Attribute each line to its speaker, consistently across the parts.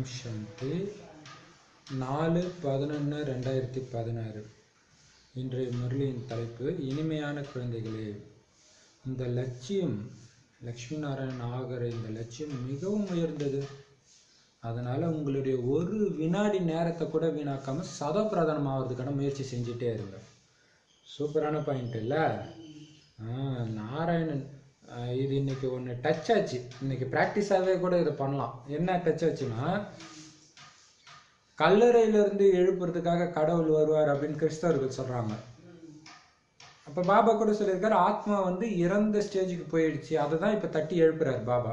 Speaker 1: ஓம் சாந்தி. 4/11/2016. இன்றைய முரளியின் தலைப்பு இனிமையான குழந்தைகளே. இந்த லட்சியம் லக்ஷ்மி நாராயணன் ஆகிற இந்த லட்சியம் மிகவும் உயர்ந்தது. அதனால உங்களுடைய ஒரு வினாடி நேரத்தை கூட வீணாக்காம சதப்பிரதானம் ஆகிறதுக்கான முயற்சி செஞ்சுட்டே இருங்க. சூப்பரான பாயிண்ட் இல்லை? நாராயணன் இது இன்னைக்கு ஒன்று டச் ஆச்சு. இன்னைக்கு ப்ராக்டிஸாகவே கூட இதை பண்ணலாம். என்ன டச் ஆச்சுன்னா, கல்லறையிலிருந்து எழுப்புறதுக்காக கடவுள் வருவார் அப்படின்னு கிறிஸ்தவர்கள் சொல்றாங்க. அப்ப பாபா கூட சொல்லியிருக்காரு, ஆத்மா இறந்த ஸ்டேஜுக்கு போயிடுச்சு, அதை தான் இப்ப தட்டி எழுப்புறாரு பாபா.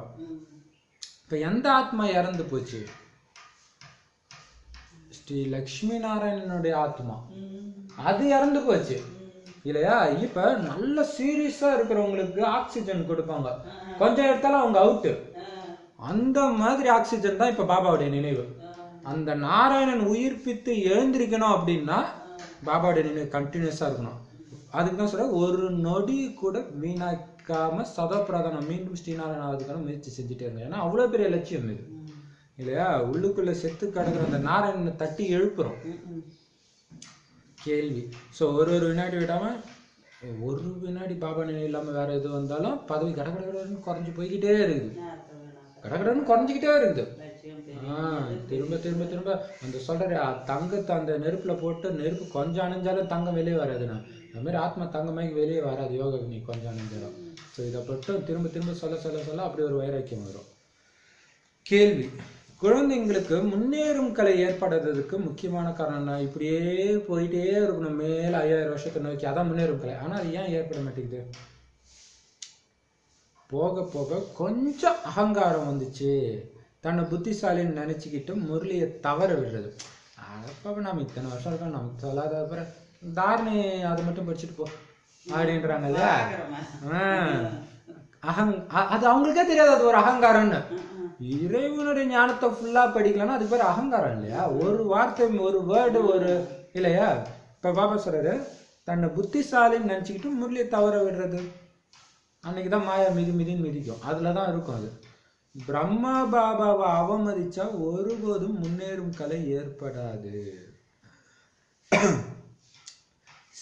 Speaker 1: இப்ப எந்த ஆத்மா இறந்து போச்சு? ஸ்ரீ லக்ஷ்மி நாராயணனுடைய ஆத்மா அது இறந்து போச்சு இல்லையா? இப்ப நல்ல சீரியஸா இருக்கிறவங்களுக்கு ஆக்சிஜன் கொடுப்பாங்க, கொஞ்சம் எடுத்தாலும் அவங்க அவுட்டு. அந்த மாதிரி ஆக்சிஜன் தான் இப்ப பாபாவுடைய நினைவு. அந்த நாராயணன் உயிர்ப்பித்து எழுந்திருக்கணும் அப்படின்னா பாபாவுடைய நினைவு கண்டினியூஸா இருக்கணும். அதுக்கு தான் சொல்ற, ஒரு நொடி கூட வீணாக்காம சதப்பிரதானம் மீண்டும் ஸ்ரீநாராயணன் ஆகிறதுக்கான முயற்சி செஞ்சுட்டே இருங்க. ஏன்னா அவ்வளவு பெரிய லட்சியம் இது இல்லையா? உள்ளுக்குள்ள செத்து கிடக்குற அந்த நாராயணனை தட்டி எழுப்புறோம். கேள்வி. ஸோ ஒரு வினாடி விடாம, ஒரு வினாடி பாபா நினைவு இல்லாம வேற எது வந்தாலும் பதவி கடகடன்னு குறைஞ்சு போய்கிட்டே இருக்குது. கடகடன்னு குறைஞ்சிக்கிட்டே இருக்குது. திரும்ப திரும்ப திரும்ப அந்த சொல்ற தங்கத்தை அந்த நெருப்புல போட்டு நெருப்பு கொஞ்சம் அணைஞ்சாலும் தங்கம் வெளியே வராதுண்ணா. அது மாதிரி ஆத்மா தங்கமாக்கி வெளியே வராது யோகா நீ கொஞ்சம் அணைஞ்சாலும். ஸோ இதை மட்டும் திரும்ப திரும்ப சொல்ல சொல்ல சொல்ல அப்படி ஒரு வைராக்கியம் வரும். கேள்வி. குழந்தைங்களுக்கு முன்னேறும் கலை ஏற்படுறதுக்கு முக்கியமான காரணம் இப்படியே போயிட்டே இருக்கணும் மேல 5000 வருஷத்தை நோக்கி, அதான் முன்னேறும் கலை. ஆனா அது ஏன் ஏற்பட மாட்டேங்குது? போக போக கொஞ்சம் அகங்காரம் வந்துச்சு, தன்னை புத்திசாலின்னு நினைச்சுக்கிட்டு முரளியை தவற விடுறது. அப்ப நம்ம இத்தனை வருஷம் இருக்கோம், நமக்கு சொல்லாத அப்புறம் தாரணை அதை மட்டும் படிச்சுட்டு போ அப்படின்றாங்க இல்லையா? அது அவங்களுக்கே தெரியாது அது ஒரு அகங்காரம்னு. இறைவனுடைய ஞானத்தை ஃபுல்லா படிக்கலன்னா அது பேர் அகங்காரம் இல்லையா? ஒரு வார்த்தை, ஒரு வேர்டு, ஒரு இல்லையா? இப்ப பாபா சொல்றாரு, தன்னை புத்திசாலின்னு நினைச்சுக்கிட்டு முரளியை தவற விடுறது. அன்னைக்குதான் மாயா மிதின்னு மிதிக்கும். அதுலதான் இருக்கும் அது. பிரம்மா பாபாவை அவமதிச்சா ஒருபோதும் முன்னேறும் கலை ஏற்படாது.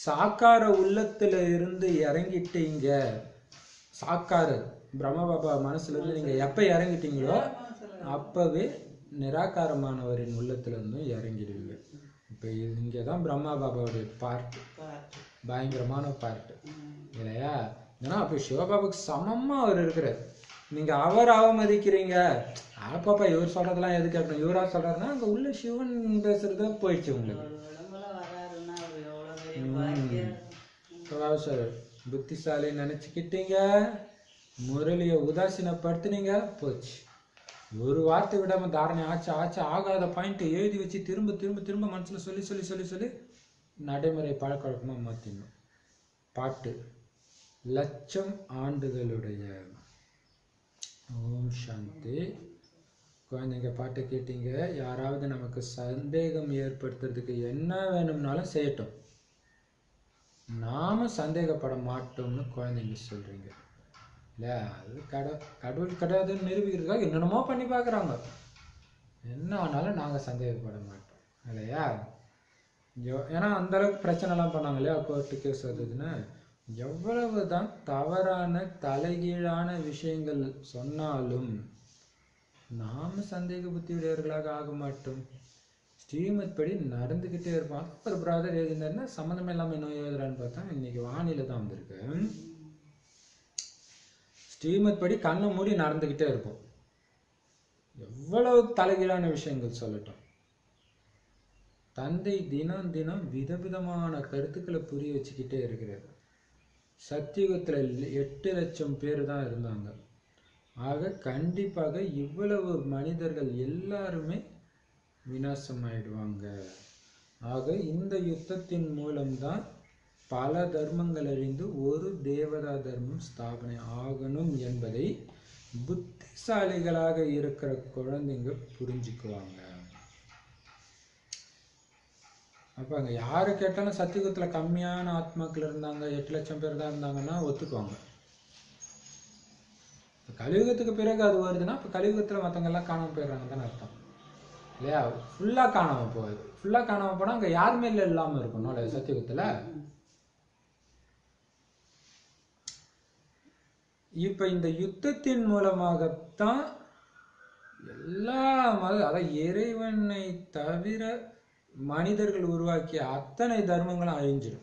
Speaker 1: சாக்கார உள்ளத்துல இருந்து இறங்கிட்டீங்க. சாக்காரர் பிரம்ம பாபா மனசுல இருந்து நீங்க எப்ப இறங்கிட்டீங்களோ அப்பவே நிராகாரமானவரின் உள்ளத்துல இருந்தும் இறங்கிடுவீங்க. இப்ப இங்கதான் பிரம்மா பாபாவுடைய பார்ட், பயங்கரமான பார்ட் இல்லையா? ஏன்னா அப்ப சிவபாபாவுக்கு சமமா அவர் இருக்கிறார். நீங்க அவர் அவமதிக்கிறீங்க. பாப்பா இவர் சொல்றதெல்லாம் எது கேட்கணும், இவரா சொல்றாருன்னா அங்க உள்ள சிவன் பேசுறத போயிடுச்சு உங்களுக்கு. புத்திசாலி நினைச்சுக்கிட்டீங்க, முரளிய உதாசீனப்படுத்தினீங்க, போச்சு. ஒரு வார்த்தை விடாம தாரணை ஆச்சு ஆகாத பாயிண்ட் எழுதி வச்சு திரும்ப திரும்ப திரும்ப மனசுல சொல்லி சொல்லி சொல்லி சொல்லி நடைமுறை பழக்கவழக்கமா மாத்திடணும். பாட்டு. லட்சம் ஆண்டுகளுடைய. ஓம் சாந்தி. குழந்தைங்க பாட்டை கேட்டீங்க. யாராவது நமக்கு சந்தேகம் ஏற்படுத்துறதுக்கு என்ன வேணும்னாலும் செய்யட்டும், நாம சந்தேகப்பட மாட்டோம்னு குழந்தைங்க சொல்றீங்க இல்லையா? அது கடவுள் கிடையாதுன்னு நிரூபிக்கிறதுக்காக என்னென்னமோ பண்ணி பார்க்குறாங்க. என்ன ஆனாலும் நாங்கள் சந்தேகப்பட மாட்டோம் இல்லையா? ஏன்னா அந்த அளவுக்கு பிரச்சனைலாம் பண்ணாங்க இல்லையா? கோர்ட்டு கேஸ் வருதுன்னு. எவ்வளவுதான் தவறான தலைகீழான விஷயங்கள் சொன்னாலும் நாம சந்தேக புத்தி உடையவர்களாக ஆக மாட்டோம். ஸ்ரீமத் படி நடந்துகிட்டே இருப்பான். ஒரு பிரதர் எழுதினா சம்மந்தமே இல்லாம இன்னும் எழுதுறான்னு பார்த்தா இன்னைக்கு வானிலை தான் வந்திருக்கு. ஸ்ரீமத் படி கண்ணை மூடி நடந்துகிட்டே இருப்போம். எவ்வளவு தலைகீழான விஷயங்கள் சொல்லட்டும், தந்தை தினம் தினம் விதவிதமான கருத்துக்களை புரிய வச்சுக்கிட்டே இருக்கிறார். சத்தியுகத்துல 8 லட்சம் பேர் தான் இருந்தாங்க. ஆக கண்டிப்பாக இவ்வளவு மனிதர்கள் எல்லாருமே விநாசமாயிடுவாங்க. ஆக இந்த யுத்தத்தின் மூலம்தான் பல தர்மங்கள் அழிந்து ஒரு தேவதா தர்மம் ஸ்தாபனை ஆகணும் என்பதை புத்திசாலிகளாக இருக்கிற குழந்தைங்க புரிஞ்சுக்குவாங்க. அப்ப அங்க யாரு கேட்டாலும் சத்தியுகத்துல கம்மியான ஆத்மாக்கள் இருந்தாங்க, 8 லட்சம் பேர் தான் இருந்தாங்கன்னா ஒத்துக்குவாங்க. கலியுகத்துக்கு பிறகு அது வருதுன்னா இப்ப கலியுகத்துல மத்தவங்க எல்லாம் காணாம போயிடுறாங்க தானே அர்த்தம். இல்லையா? ஃபுல்லாக காணாமல் போகுது. ஃபுல்லாக காணாமல் போனால் அங்கே யாருமே இல்லை இல்லாமல் இருக்கணும் சத்தியுகத்தில். இப்போ இந்த யுத்தத்தின் மூலமாகத்தான் எல்லா அதாவது இறைவனை தவிர மனிதர்கள் உருவாக்கிய அத்தனை தர்மங்களும் அழிஞ்சிடும்.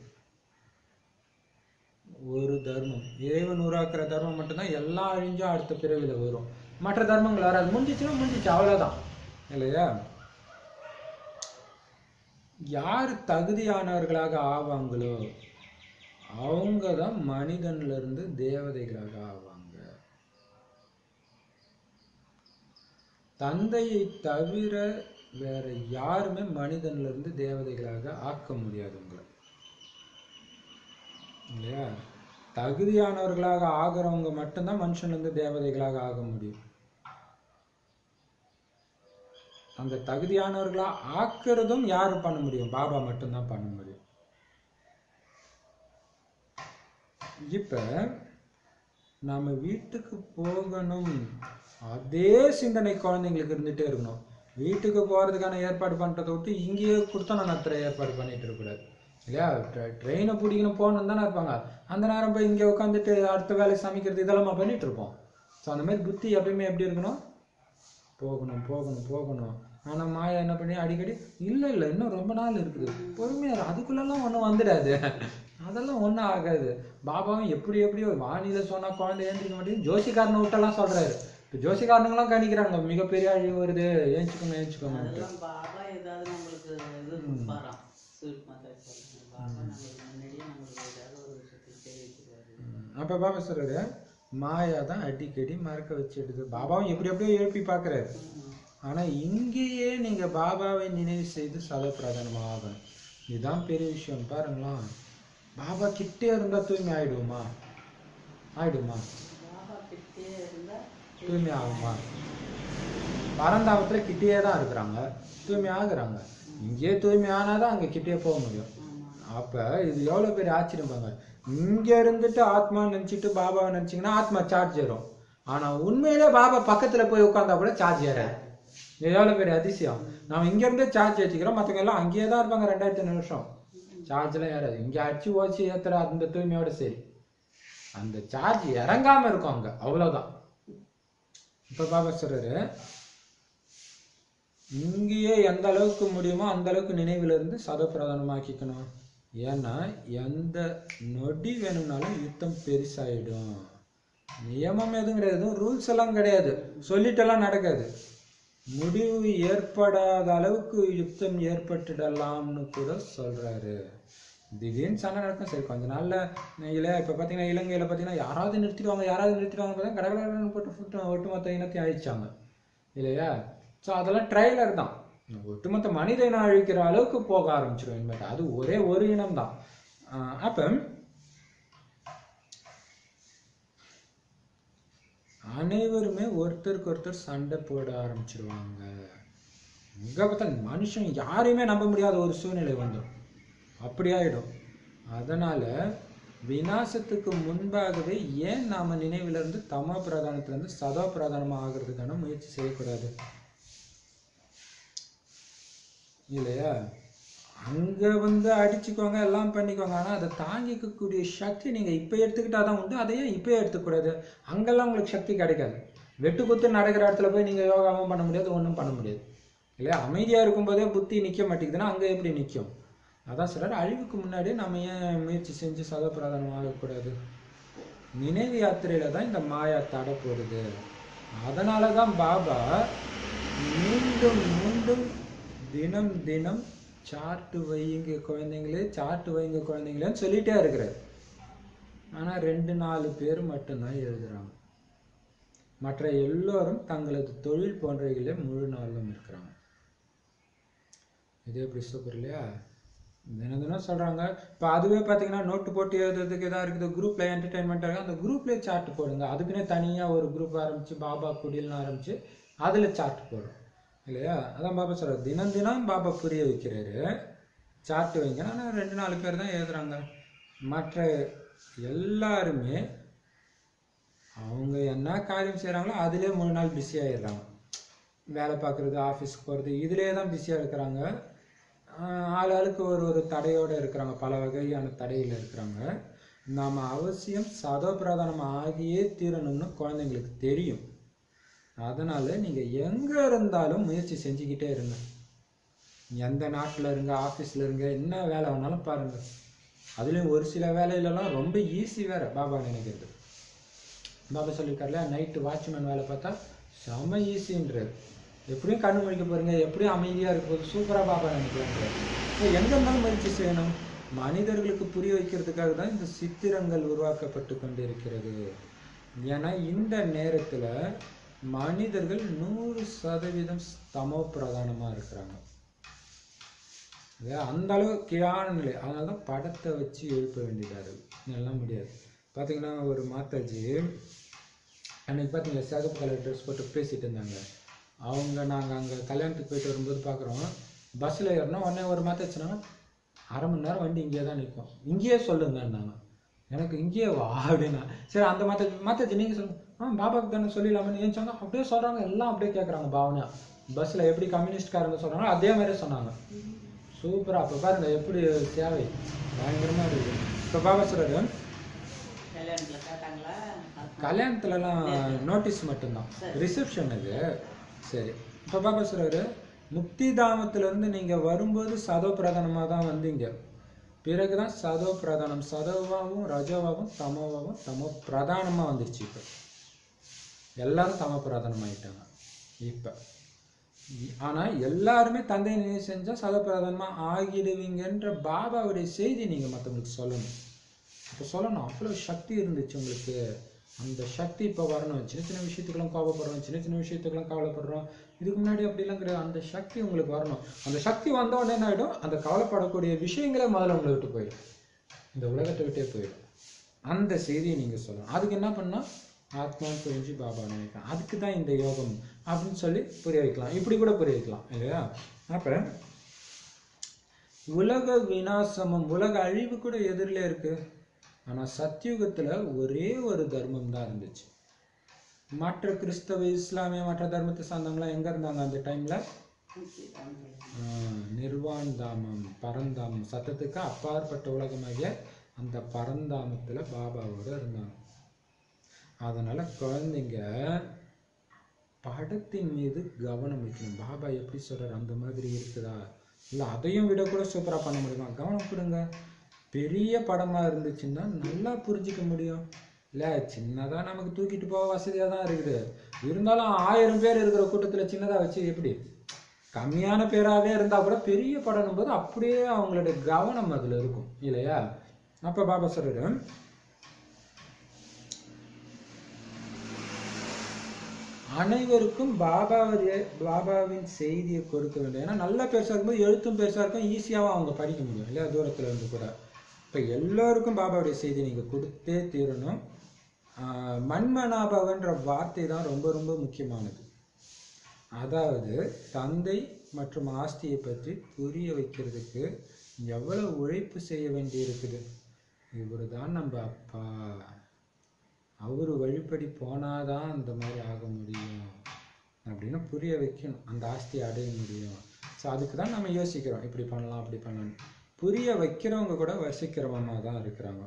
Speaker 1: ஒரு தர்மம், இறைவன் உருவாக்குற தர்மம் மட்டும்தான் எல்லாம் அழிஞ்சும் அடுத்த பிறவில வரும். மற்ற தர்மங்கள் வராது. முடிஞ்சிச்சுன்னா முடிஞ்சிச்சு, அவ்வளோதான். இல்லையா? யார் தகுதியானவர்களாக ஆவாங்களோ அவங்க தான் மனிதன்ல இருந்து தேவதைகளாக ஆவாங்க. தந்தையை தவிர வேற யாருமே மனிதன்ல இருந்து தேவதைகளாக ஆக்க முடியாது உங்களை. இல்லையா? தகுதியானவர்களாக ஆகிறவங்க மட்டும்தான் மனுஷன்ல இருந்து தேவதைகளாக ஆக முடியும். அந்த தகுதியானவர்களா ஆக்குறதும் யாரு பண்ண முடியும்? பாபா மட்டும்தான் பண்ண முடியும். இப்ப நம்ம வீட்டுக்கு போகணும், அதே சிந்தனை குழந்தைங்களுக்கு இருந்துட்டே இருக்கணும். வீட்டுக்கு போறதுக்கான ஏற்பாடு பண்றதை விட்டு இங்கேயே கொடுத்தா நான் அத்தனை ஏற்பாடு பண்ணிட்டு இருக்கக்கூடாது. இல்லையா? ட்ரெயினை பிடிக்கணும் போகணும் தானே இருப்பாங்க. அந்த நேரம் போய் இங்கே உட்காந்துட்டு அடுத்த வேலை சமைக்கிறது இதெல்லாம் பண்ணிட்டு இருப்போம். ஸோ அந்த மாதிரி புத்தி எப்பயுமே எப்படி இருக்கணும்? போகணும் போகணும் போகணும். ஆனால் மாயா என்ன பண்ணி அடிக்கடி இல்லை இல்லை இன்னும் ரொம்ப நாள் இருக்குது, பொறுமையாக, அதுக்குள்ளெல்லாம் ஒன்றும் வந்துடாது, அதெல்லாம் ஒன்றும் ஆகாது. பாபாவும் எப்படி எப்படியோ வானிலை சொன்னால் குழந்தை ஏந்திரிக்க மாட்டேங்குது, ஜோசிக்காரனை விட்டெல்லாம் சொல்கிறாரு. இப்போ ஜோசிக்காரனுங்களாம் கணிக்கிறாங்க மிகப்பெரிய அழிவு வருது, ஏஞ்சிக்கணும் ஏஞ்சிக்கணும். அப்போ பாபா சொல்றாரு மாயா தான் அடிக்கடி மறக்க வச்சிடுது. பாபாவும் எப்படி எப்படியோ எழுப்பி பார்க்குறாரு. ஆனால் இங்கேயே நீங்கள் பாபாவை நினைவு செய்து சதப்பிரதானமாகும். இதுதான் பெரிய விஷயம். பாருங்களா, பாபா கிட்டே இருந்தால் தூய்மை ஆயிடுமா? ஆயிடுமா? தூய்மை ஆகுமா? பரந்தாமத்தில் கிட்டேயே தான் இருக்கிறாங்க, தூய்மை ஆகுறாங்க. இங்கேயே தூய்மை ஆனாதான் அங்கே கிட்டே போக முடியும். அப்போ இது எவ்வளோ பெரிய ஆச்சரியம் பாங்க. இங்கே இருந்துட்டு ஆத்மா நினச்சிட்டு பாபாவை நினச்சிங்கன்னா ஆத்மா சார்ஜ் ஏறும். ஆனால் உண்மையிலே பாபா பக்கத்தில் போய் உட்காந்தா கூட சார்ஜ் ஏறாது. இது எவ்வளோ பெரிய அதிசயம். நம்ம இங்கேருந்தே சார்ஜ் ஏற்றிக்கிறோம், மற்றவங்க எல்லாம் அங்கேயே தான் இருப்பாங்க 2500 நிமிஷம், சார்ஜ்லாம் ஏறாது. இங்கே அடிச்சு ஓச்சு ஏற்றுற அந்த தூய்மையோட சரி, அந்த சார்ஜ் இறங்காமல் இருக்கும் அங்கே, அவ்வளோதான். இப்போ பாபா சொல்றாரு இங்கேயே எந்த அளவுக்கு முடியுமோ அந்த அளவுக்கு நினைவுல இருந்து சதப்பிரதானமாக்கிக்கணும். ஏன்னா எந்த நொடி வேணும்னாலும் யுத்தம் பெருசாயிடும். நியமம் எதுவும் கிடையாது, எதுவும் ரூல்ஸ் எல்லாம் கிடையாது, சொல்லிட்டெல்லாம் நடக்காது. முடிவு ஏற்படாத அளவுக்கு யுத்தம் ஏற்பட்டுடலாம்னு கூட சொல்றாரு. திடீர்னு சண்டை நடக்கும், சரி கொஞ்ச நாள்ல இல்லையா? இப்போ பார்த்தீங்கன்னா இலங்கையில் பார்த்தீங்கன்னா யாராவது நிறுத்திடுவாங்க பார்த்தா கடற்கரை போட்டு ஒட்டுமொத்த இனத்தையும் அழிச்சாங்க இல்லையா? ஸோ அதெல்லாம் ட்ரைலர் தான். ஒட்டுமொத்த மனித இனம் அழிக்கிற அளவுக்கு போக ஆரம்பிச்சிடும் இனிமேட்டு. அது ஒரே ஒரு இனம் தான். அப்போ அனைவருமே ஒருத்தருக்கு ஒருத்தர் சண்டை போட ஆரம்பிச்சிடுவாங்க. இங்க பார்த்தா மனுஷன் யாரையுமே நம்ப முடியாத ஒரு சூழ்நிலை வந்துடும், அப்படி ஆயிடும். அதனால விநாசத்துக்கு முன்பாகவே ஏன் நாம நினைவிலிருந்து தமோ பிரதானத்திலிருந்து சதோ பிரதானமா ஆகிறதுக்கான முயற்சி செய்யக்கூடாது இல்லையா? அங்க அடிச்சுக்கோங்க எல்லாம் பண்ணிக்கோங்க, ஆனா அதை தாங்கிக்கக்கூடிய சக்தி நீங்க இப்ப எடுத்துக்கிட்டாதான் உண்டு. அதையும் இப்பயே எடுத்துக்கூடாது. அங்கெல்லாம் உங்களுக்கு சக்தி கிடைக்காது. வெட்டு குத்து நடக்கிற இடத்துல போய் நீங்க யோகாவும் பண்ண முடியாது, ஒன்றும் பண்ண முடியாது இல்லையா? அமைதியா இருக்கும்போதே புத்தி நிக்க மாட்டேங்குதுன்னா அங்க எப்படி நிற்கும்? அதான் சொல்றாரு, அழிவுக்கு முன்னாடியே நம்ம ஏன் முயற்சி செஞ்சு சதப்பிரதானம் ஆகக்கூடாது? நினைவு யாத்திரையில தான் இந்த மாயா தடை போடுது. அதனாலதான் பாபா மீண்டும் மீண்டும் தினம் தினம் சார்ட்டு வைங்க குழந்தைங்களேன்னு சொல்லிட்டே இருக்கிறார். ஆனா 2-4 பேர் மட்டும்தான் எழுதுறாங்க. மற்ற எல்லோரும் தங்களது தொழில் போன்றவைகளே முழு நாளும் இருக்கிறாங்க. இது எப்படி சூப்பர் இல்லையா? தினம் தினம் சொல்றாங்க. இப்போ அதுவே பார்த்தீங்கன்னா நோட்டு போட்டு எழுதுறதுக்கு எதாவது இருக்குது, குரூப்ல என்டர்டைன்மெண்ட் இருக்குது, அந்த குரூப்லேயே சார்ட் போடுங்க. அதுக்குன்னே தனியாக ஒரு குரூப் ஆரம்பிச்சு பாபா குடில்னு ஆரம்பிச்சு அதில் சார்ட் போடும் இல்லையா? அதான் பாபா சொல்றாரு, தினம் தினம் பாபா புரிய வைக்கிறாரு, சார்ட் வைங்க. ஆனால் 2-4 பேர் தான் எழுதுறாங்க. மற்ற எல்லாருமே அவங்க என்ன காரியம் செய்கிறாங்களோ அதிலே 3 நாள் பிஸி ஆயிடுறாங்க. வேலை பார்க்குறது, ஆஃபீஸ்க்கு போகிறது, இதிலே தான் பிஸியாக இருக்கிறாங்க. ஆளாளுக்கு ஒரு தடையோடு இருக்கிறாங்க, பல வகையான தடையில் இருக்கிறாங்க. நாம் அவசியம் சதோபிரதானம் ஆகியே தீரணும்னு குழந்தைங்களுக்கு தெரியும். அதனால் நீங்கள் எங்கே இருந்தாலும் முயற்சி செஞ்சுக்கிட்டே இருங்க. எந்த நாட்டில் இருங்க, ஆஃபீஸில் இருங்க, என்ன வேலை வேணாலும் பாருங்கள். அதுலேயும் ஒரு சில வேலையிலலாம் ரொம்ப ஈஸி வேறு பாபா நினைக்கிறது. பாபா சொல்லியிருக்காருல, நைட்டு வாட்ச்மேன் வேலை பார்த்தா செம ஈஸின்றார். எப்படியும் கண்ணு முடிக்க போகிறீங்க, எப்படியும் அமைதியாக இருக்க போது, சூப்பராக பாபா நினைக்கிறாங்க. எங்கே இருந்தாலும் முயற்சி செய்யணும். மனிதர்களுக்கு புரிய வைக்கிறதுக்காக தான் இந்த சித்திரங்கள் உருவாக்கப்பட்டு கொண்டிருக்கிறது. ஏன்னா இந்த நேரத்தில் மனிதர்கள் 100% தமோ பிரதானமாக இருக்கிறாங்க. அந்த அளவு கீழான நிலை. அதனால தான் படத்தை வச்சு எழுப்ப வேண்டியதாக எல்லாம் முடியாது. பார்த்தீங்கன்னா ஒரு மாதாஜி அன்றைக்கி பார்த்தீங்களா சிகப்பு கலர் ட்ரெஸ் போட்டு பேசிகிட்டு இருந்தாங்க. நாங்கள் அங்கே கல்யாணத்துக்கு போயிட்டு வரும்போது பார்க்குறோம், பஸ்ஸில் ஏறினோம். உடனே ஒரு மாதாச்சுன்னா 1/2 மணி நேரம் வண்டி இங்கேயே தான் நிற்கும், இங்கேயே சொல்லுங்கன்னாங்க. எனக்கு இங்கேயே வா அப்படின்னா, சரி அந்த மாதாஜி நீங்கள் சொல்லுங்கள். பாபாவுக்கு தானே சொல்லிடலாமன்னு ஏன் சொன்னால் அப்படியே சொல்கிறாங்க. எல்லாம் அப்படியே கேட்குறாங்க பாவனையா. பஸ்ஸில் எப்படி கம்யூனிஸ்ட்காரங்க சொல்கிறாங்களோ அதே மாதிரியே சொன்னாங்க. சூப்பராக. அப்போ பாருங்க எப்படி சேவை பயங்கரமாக இருக்குது. இப்போ பாபா சொல்கிறாரு, கல்யாணத்துலலாம் நோட்டீஸ் மட்டும்தான், ரிசப்ஷன் இது. சரி, இப்போ பாபா சொல்கிறாரு, முக்தி தாமத்திலேருந்து நீங்கள் வரும்போது சதோ பிரதானமாக தான் வந்தீங்க. பிறகு தான் சதோ பிரதானம் சதோவாகவும் ரஜோவாகவும் தமோவாகவும் தமோ பிரதானமாக வந்துருச்சு. இப்போ எல்லாரும் தமோ பிரதானமாகிட்டாங்க இப்போ. ஆனால் எல்லாருமே தந்தை நினைவு செஞ்சால் சதப்பிரதானமாக ஆகிடுவீங்கன்ற பாபாவுடைய செய்தி நீங்கள் மற்றவங்களுக்கு சொல்லணும். இப்போ சொல்லணும், அவ்வளோ சக்தி இருந்துச்சு உங்களுக்கு. அந்த சக்தி இப்போ வரணும். சின்ன சின்ன விஷயத்துக்கெல்லாம் கோபப்படுறோம், சின்ன சின்ன விஷயத்துக்கெல்லாம் கவலைப்படுறோம். இதுக்கு முன்னாடி அப்படிலாம் கிடையாது. அந்த சக்தி உங்களுக்கு வரணும். அந்த சக்தி வந்த உடனே என்ன ஆகிடும், அந்த கவலைப்படக்கூடிய விஷயங்களே முதல்ல உங்களை விட்டு போயிடும், இந்த உலகத்தை விட்டே போயிடும். அந்த செய்தியை நீங்கள் சொல்லணும். அதுக்கு என்ன பண்ணால் ஆத்மா புரிஞ்சு பாபா நினைக்கலாம். அதுக்கு தான் இந்த யோகம் அப்படின்னு சொல்லி புரிய வைக்கலாம். இப்படி கூட புரிய வைக்கலாம் இல்லையா? அப்போ உலக விநாசமும் உலக அழிவு கூட எதிரில் இருக்கு. ஆனால் சத்தியுகத்தில் ஒரே ஒரு தர்மம் தான் இருந்துச்சு. மற்ற கிறிஸ்தவ, இஸ்லாமிய, மற்ற தர்மத்தை சார்ந்தவங்களாம் எங்கே இருந்தாங்க அந்த டைமில்? நிர்வாண் தாமம், பரந்தாமம், சத்தத்துக்கு அப்பாற்பட்ட உலகமாகிய அந்த பரந்தாமத்தில் பாபாவோடு இருந்தாங்க. அதனால் குழந்தைங்க படத்தின் மீது கவனம் வைக்கணும். பாபா எப்படி சொல்கிறார் அந்த மாதிரி இருக்குதா, இல்லை அதையும் விட கூட சூப்பராக பண்ண முடியுமா, கவனம் கொடுங்க. பெரிய படமாக இருந்துச்சுன்னா நல்லா புரிஞ்சிக்க முடியும் இல்லை? சின்னதாக நமக்கு தூக்கிட்டு போக வசதியாக தான் இருக்குது. இருந்தாலும் 1000 பேர் இருக்கிற கூட்டத்தில் சின்னதாக வச்சு எப்படி, கம்மியான பேராகவே இருந்தால் கூட பெரிய படம்னும் போது அப்படியே அவங்களுடைய கவனம் அதில் இருக்கும் இல்லையா? அப்போ பாபா சொல்கிறார், அனைவருக்கும் பாபாவின் செய்தியை கொடுக்க வேண்டும். ஏன்னா நல்ல பெருசாக இருக்கும்போது எழுத்தும் பெருசாக இருக்கும், ஈஸியாகவும் அவங்க படிக்க முடியும் இல்லையா, தூரத்தில் இருந்து கூட. இப்போ எல்லோருக்கும் பாபாவுடைய செய்தி நீங்கள் கொடுத்தே தீரணும். மன்மனாபவன்ற வார்த்தை தான் ரொம்ப ரொம்ப முக்கியமானது. அதாவது தந்தை மற்றும் ஆஸ்தியை பற்றி புரிய வைக்கிறதுக்கு எவ்வளோ உழைப்பு செய்ய வேண்டி இருக்குது. இவர் தான் நம்ம அப்பா, அவர் வழிபடி போனாதான் அந்த மாதிரி ஆக முடியும் அப்படின்னு புரிய வைக்கணும், அந்த ஆஸ்தியை அடைய முடியும். ஸோ அதுக்கு தான் நம்ம யோசிக்கிறோம், இப்படி பண்ணலாம் அப்படி பண்ணலாம். புரிய வைக்கிறவங்க கூட வசிக்கிறவங்க தான் இருக்கிறாங்க.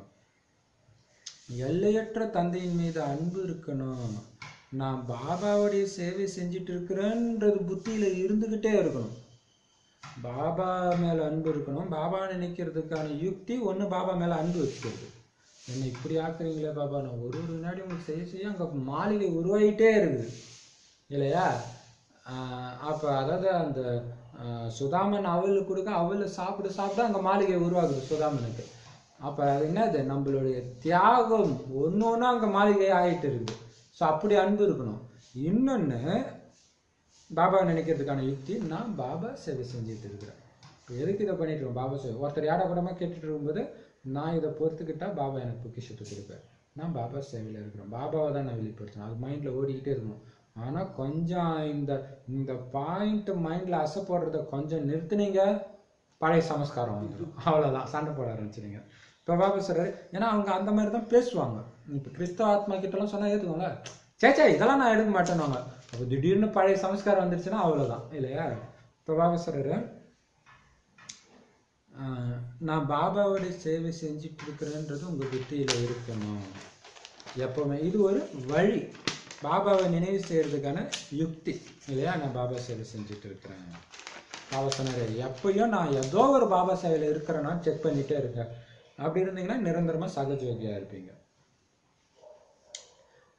Speaker 1: எல்லையற்ற தந்தையின் மீது அன்பு இருக்கணும். நான் பாபாவுடைய சேவை செஞ்சுட்டு இருக்கிறேன்றது புத்தியில் இருந்துக்கிட்டே இருக்கணும். பாபா மேலே அன்பு இருக்கணும். பாபா நினைக்கிறதுக்கான யுக்தி ஒன்று, பாபா மேலே அன்பு வச்சுக்கிறது. என்னை இப்படி ஆக்குறீங்களே பாபா, நான் ஒரு வினாடி உங்களுக்கு செய்ய அங்கே மாளிகை உருவாகிட்டே இருக்குது இல்லையா? அப்போ அதாவது அந்த சுதாமன் அவளுக்கு கொடுக்க, அவளை சாப்பிட அங்கே மாளிகை உருவாகுது சுதாமனுக்கு. அப்போ அது என்னது, நம்மளுடைய தியாகம் ஒன்று ஒன்றா அங்கே மாளிகை ஆகிட்டு இருக்குது. ஸோ அப்படி அன்பு இருக்கணும். இன்னொன்று, பாபா நினைக்கிறதுக்கான யுக்தி, நான் பாபா சேவை செஞ்சுட்டு இருக்கிறேன். இப்போ எதுக்கு இதை பண்ணிட்டு இருக்கோம்? பாபா சேவை. ஒருத்தர் யாடப்படமாக கேட்டுட்டு இருக்கும்போது நான் இதை பொறுத்துக்கிட்டா பாபா எனக்கு பொக்கிஷத்தை கொடுப்பேன். நான் பாபா சேவையில் இருக்கிறேன், பாபாவை தான் நான் வெளிப்படுத்தணும். அது மைண்டில் ஓடிக்கிட்டே இருக்கணும். ஆனால் கொஞ்சம் இந்த பாயிண்ட் மைண்டில் அசை போடுறத கொஞ்சம் நிறுத்துனீங்க, பழைய சமஸ்காரம் வந்துடும். அவ்வளோதான், சண்டை போட ஆரம்பிச்சிடுங்க. இப்போ பாபா சொல்கிறாரு, ஏன்னா அவங்க அந்த மாதிரி தான் பேசுவாங்க. இப்போ கிறிஸ்தவ ஆத்மா கிட்டலாம் சொன்னால் ஏற்றுக்கோங்க, சேச்சா இதெல்லாம் நான் எடுக்க மாட்டேன்னுவாங்க. அப்போ திடீர்னு பழைய சமஸ்காரம் வந்துருச்சுன்னா அவ்வளோதான் இல்லையா. இப்போ பாபா சொல்றாரு, நான் பாபாவுடைய சேவை செஞ்சுட்டு இருக்கிறேன்றது உங்கள் புத்தியில் இருக்கணும் எப்போவுமே. இது ஒரு வழி, பாபாவை நினைவு செய்யறதுக்கான யுக்தி இல்லையா. நான் பாபா சேவை செஞ்சுட்டு இருக்கிறேன். பாபா சொன்னார், எப்பயும் நான் ஏதோ ஒரு பாபா சேவையில் இருக்கிறேன்னா செக் பண்ணிகிட்டே இருக்கேன். அப்படி இருந்தீங்கன்னா நிரந்தரமாக சகஜோகியாக இருப்பீங்க.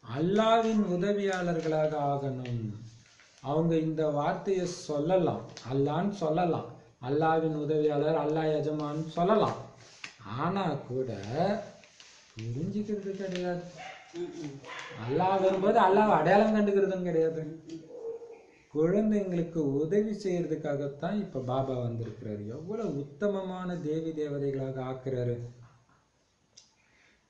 Speaker 1: அல்லாவின் உதவியாளர்களாக ஆகணும். அவங்க இந்த வார்த்தையை சொல்லலாம், அல்லான்னு சொல்லலாம், அல்லாவின் உதவியாளர், அல்லா எஜமான் சொல்லலாம். ஆனால் கூட புரிஞ்சுக்கிறது கிடையாது. அல்லா வரும்போது அல்லாவை அடையாளம் கண்டுக்கிறதும் கிடையாது. குழந்தைங்களுக்கு உதவி செய்யறதுக்காகத்தான் இப்ப பாபா வந்திருக்கிறாரு. எவ்வளவு உத்தமமான தேவி தேவதைகளாக ஆக்குறாரு.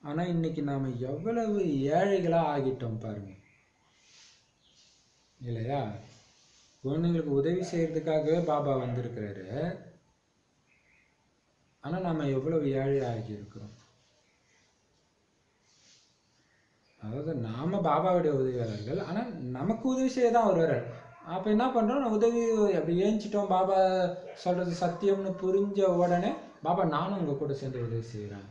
Speaker 1: ஆனா இன்னைக்கு நாம எவ்வளவு ஏழைகளா ஆகிட்டோம் பாருங்க இல்லையா. குழந்தைங்களுக்கு உதவி செய்யறதுக்காகவே பாபா வந்திருக்கிறாரு. ஆனா நாம எவ்வளவு ஏழை ஆகி இருக்கிறோம். அதாவது நாம பாபாவுடைய உதவியாளர்கள், ஆனா நமக்கு உதவி செய்ய தான் அவர் வர்றார். அப்ப என்ன பண்றோம், நான் உதவி அப்படி ஏஞ்சிட்டோம், பாபா சொல்றது சத்தியம்னு புரிஞ்ச உடனே பாபா நானும் உங்க கூட சேர்ந்து உதவி செய்யறேன்,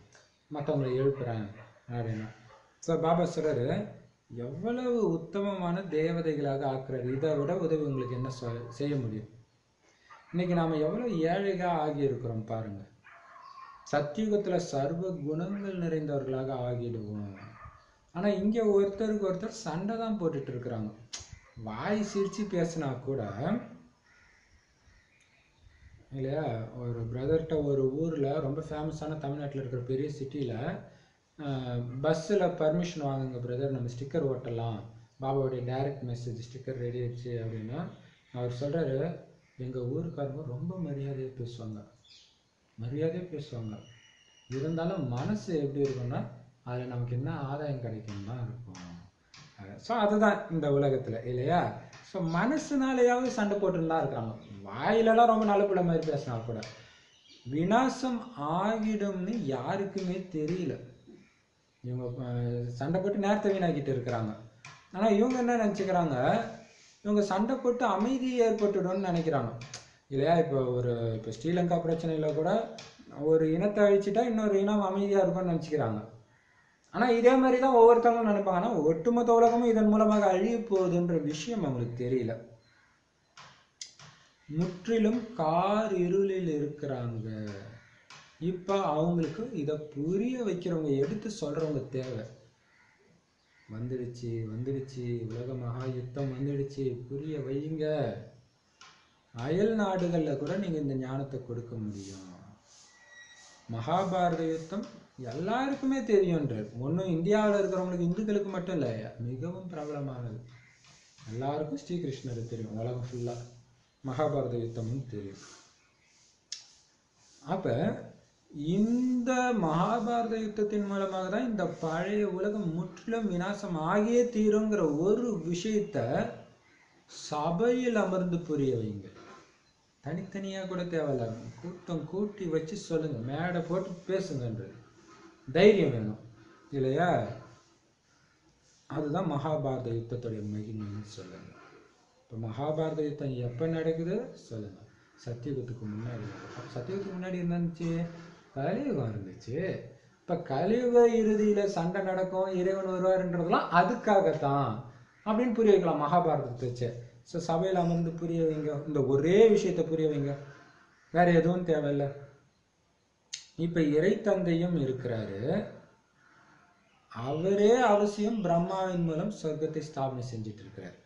Speaker 1: மற்றவங்களை எழுப்புறேன் அப்படின்னா. ஸோ பாபா சொல்றாரு, எவ்வளவு உத்தமமான தேவதைகளாக ஆக்குறாரு. இதை விட உதவி உங்களுக்கு என்ன செய்ய முடியும். இன்னைக்கு நாம எவ்வளவு ஏழைகா ஆகி இருக்கிறோம் பாருங்க. சத்தியுகத்துல சர்வ குணங்கள் நிறைந்தவர்களாக ஆகிடுவோம். ஆனா இங்க ஒருத்தருக்கு ஒருத்தர் சண்டை தான் போட்டுட்டு இருக்கிறாங்க. வாய் சிரிச்சு பேசினா கூட இல்லையா. ஒரு பிரதர்கிட்ட ஒரு ஊர்ல ரொம்ப ஃபேமஸான தமிழ்நாட்டில் இருக்கிற பெரிய சிட்டியில பஸ்ஸில் பர்மிஷன் வாங்குங்க பிரதர், நம்ம ஸ்டிக்கர் ஓட்டலாம், பாபாவுடைய டைரக்ட் மெசேஜ் ஸ்டிக்கர் ரெடி ஆயிடுச்சு அப்படின்னா அவர் சொல்றாரு, எங்க ஊருக்காரங்க ரொம்ப மரியாதையாக பேசுவாங்க, இருந்தாலும் மனசு எப்படி இருக்கும்னா அதில் நமக்கு என்ன ஆதாயம் கிடைக்கும் தான் இருக்கும். ஸோ அதுதான் இந்த உலகத்தில் இல்லையா. ஸோ மனசுனாலேயாவது சண்டை போட்டுருந்தா இருக்காங்க. வாயிலெல்லாம் ரொம்ப நல்ல பிள்ளை மாதிரி பேசினா கூட விநாசம் ஆகிடும்னு யாருக்குமே தெரியல. இவங்க சண்டை போட்டு நேரத்தை வீணாக்கிட்டு இருக்கிறாங்க. ஆனால் இவங்க என்ன நினச்சிக்கிறாங்க, இவங்க சண்டை போட்டு அமைதி ஏற்பட்டுடும்னு நினைக்கிறாங்க இல்லையா. இப்போ ஸ்ரீலங்கா பிரச்சனையில் கூட ஒரு இனத்தை அழிச்சிட்டா இன்னொரு இனம் அமைதியாக இருக்கும்னு நினச்சிக்கிறாங்க. ஆனால் இதே மாதிரி தான் ஒவ்வொருத்தவங்களும் நினைப்பாங்க. ஆனால் ஒட்டுமொத்த உலகமும் இதன் மூலமாக அழிய போகுதுன்ற விஷயம் அவங்களுக்கு தெரியல. முற்றிலும் கார் இருளில் இருக்கிறாங்க. இப்போ அவங்களுக்கு இதை புரிய வைக்கிறவங்க, எடுத்து சொல்றவங்க தேவை. வந்துடுச்சு உலக மகா யுத்தம் வந்துடுச்சு, புரிய வைங்க. அயல் நாடுகளில் கூட நீங்கள் இந்த ஞானத்தை கொடுக்க முடியும். மகாபாரத யுத்தம் எல்லாருக்குமே தெரியும்ன்றார். ஒன்றும் இந்தியாவில் இருக்கிறவங்களுக்கு, இந்துக்களுக்கு மட்டும் இல்லை, மிகவும் பிரபலமானது. எல்லாருக்கும் ஸ்ரீகிருஷ்ணர் தெரியும், உலகம் ஃபுல்லாக மகாபாரத யுத்தமும் தெரியும். அப்போ இந்த மகாபாரத யுத்தத்தின் மூலமாக தான் இந்த பழைய உலகம் முற்றிலும் விநாசம் ஆகியே தீருங்கிற ஒரு விஷயத்த சபையில் அமர்ந்து புரிய வைங்க. தனித்தனியாக கூட தேவையில்ல, கூட்டம் கூட்டி வச்சு சொல்லுங்க, மேடை போட்டு பேசுங்கன்றது தைரியம் வேணும் இல்லையா. அதுதான் மகாபாரத யுத்தத்துடைய மகிமைன்னு சொல்லுங்க. இப்போ மகாபாரத யுத்தம் எப்போ நடக்குது சொல்லுங்க, சத்தியுகத்துக்கு முன்னாடி. சத்தியுகத்துக்கு முன்னாடி இருந்துச்சு, கலியுகம் இருந்துச்சு. இப்போ கலியுக இறுதியில் சண்டை நடக்கும், இறைவன் வருவாருன்றதுலாம் அதுக்காகத்தான் அப்படின்னு புரிய வைக்கலாம் மகாபாரதத்தை வச்சு. ஸோ சபையில் அமர்ந்து புரிய வைங்க, இந்த ஒரே விஷயத்த புரிய வைங்க, வேற எதுவும் தேவையில்லை. இப்போ இறை தந்தையும் இருக்கிறாரு, அவரே அவசியம் பிரம்மாவின் மூலம் சொர்க்கத்தை ஸ்தாபனை செஞ்சிட்டு இருக்கிறார்.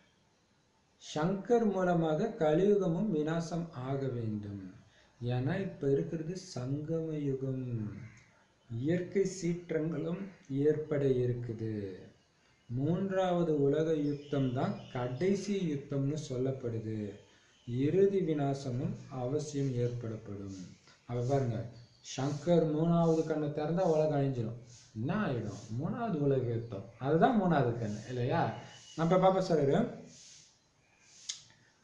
Speaker 1: சங்கர் மூலமாக கலியுகமும் விநாசம் ஆக வேண்டும். ஏன்னா இப்ப இருக்கிறது சங்கம யுகம், இயற்கை சீற்றங்களும் ஏற்பட இருக்குது. மூன்றாவது உலக யுத்தம் தான் கடைசி யுத்தம்னு சொல்லப்படுது. இறுதி விநாசமும் அவசியம் ஏற்படப்படும். அப்ப பாருங்க, சங்கர் மூணாவது கண்ணை திறந்தா உலகம் அழிஞ்சிடும். என்ன ஆயிடும்? மூணாவது உலக யுத்தம், அதுதான் மூணாவது கண் இல்லையா. நம்ம பாப்பா சொல்றாரு,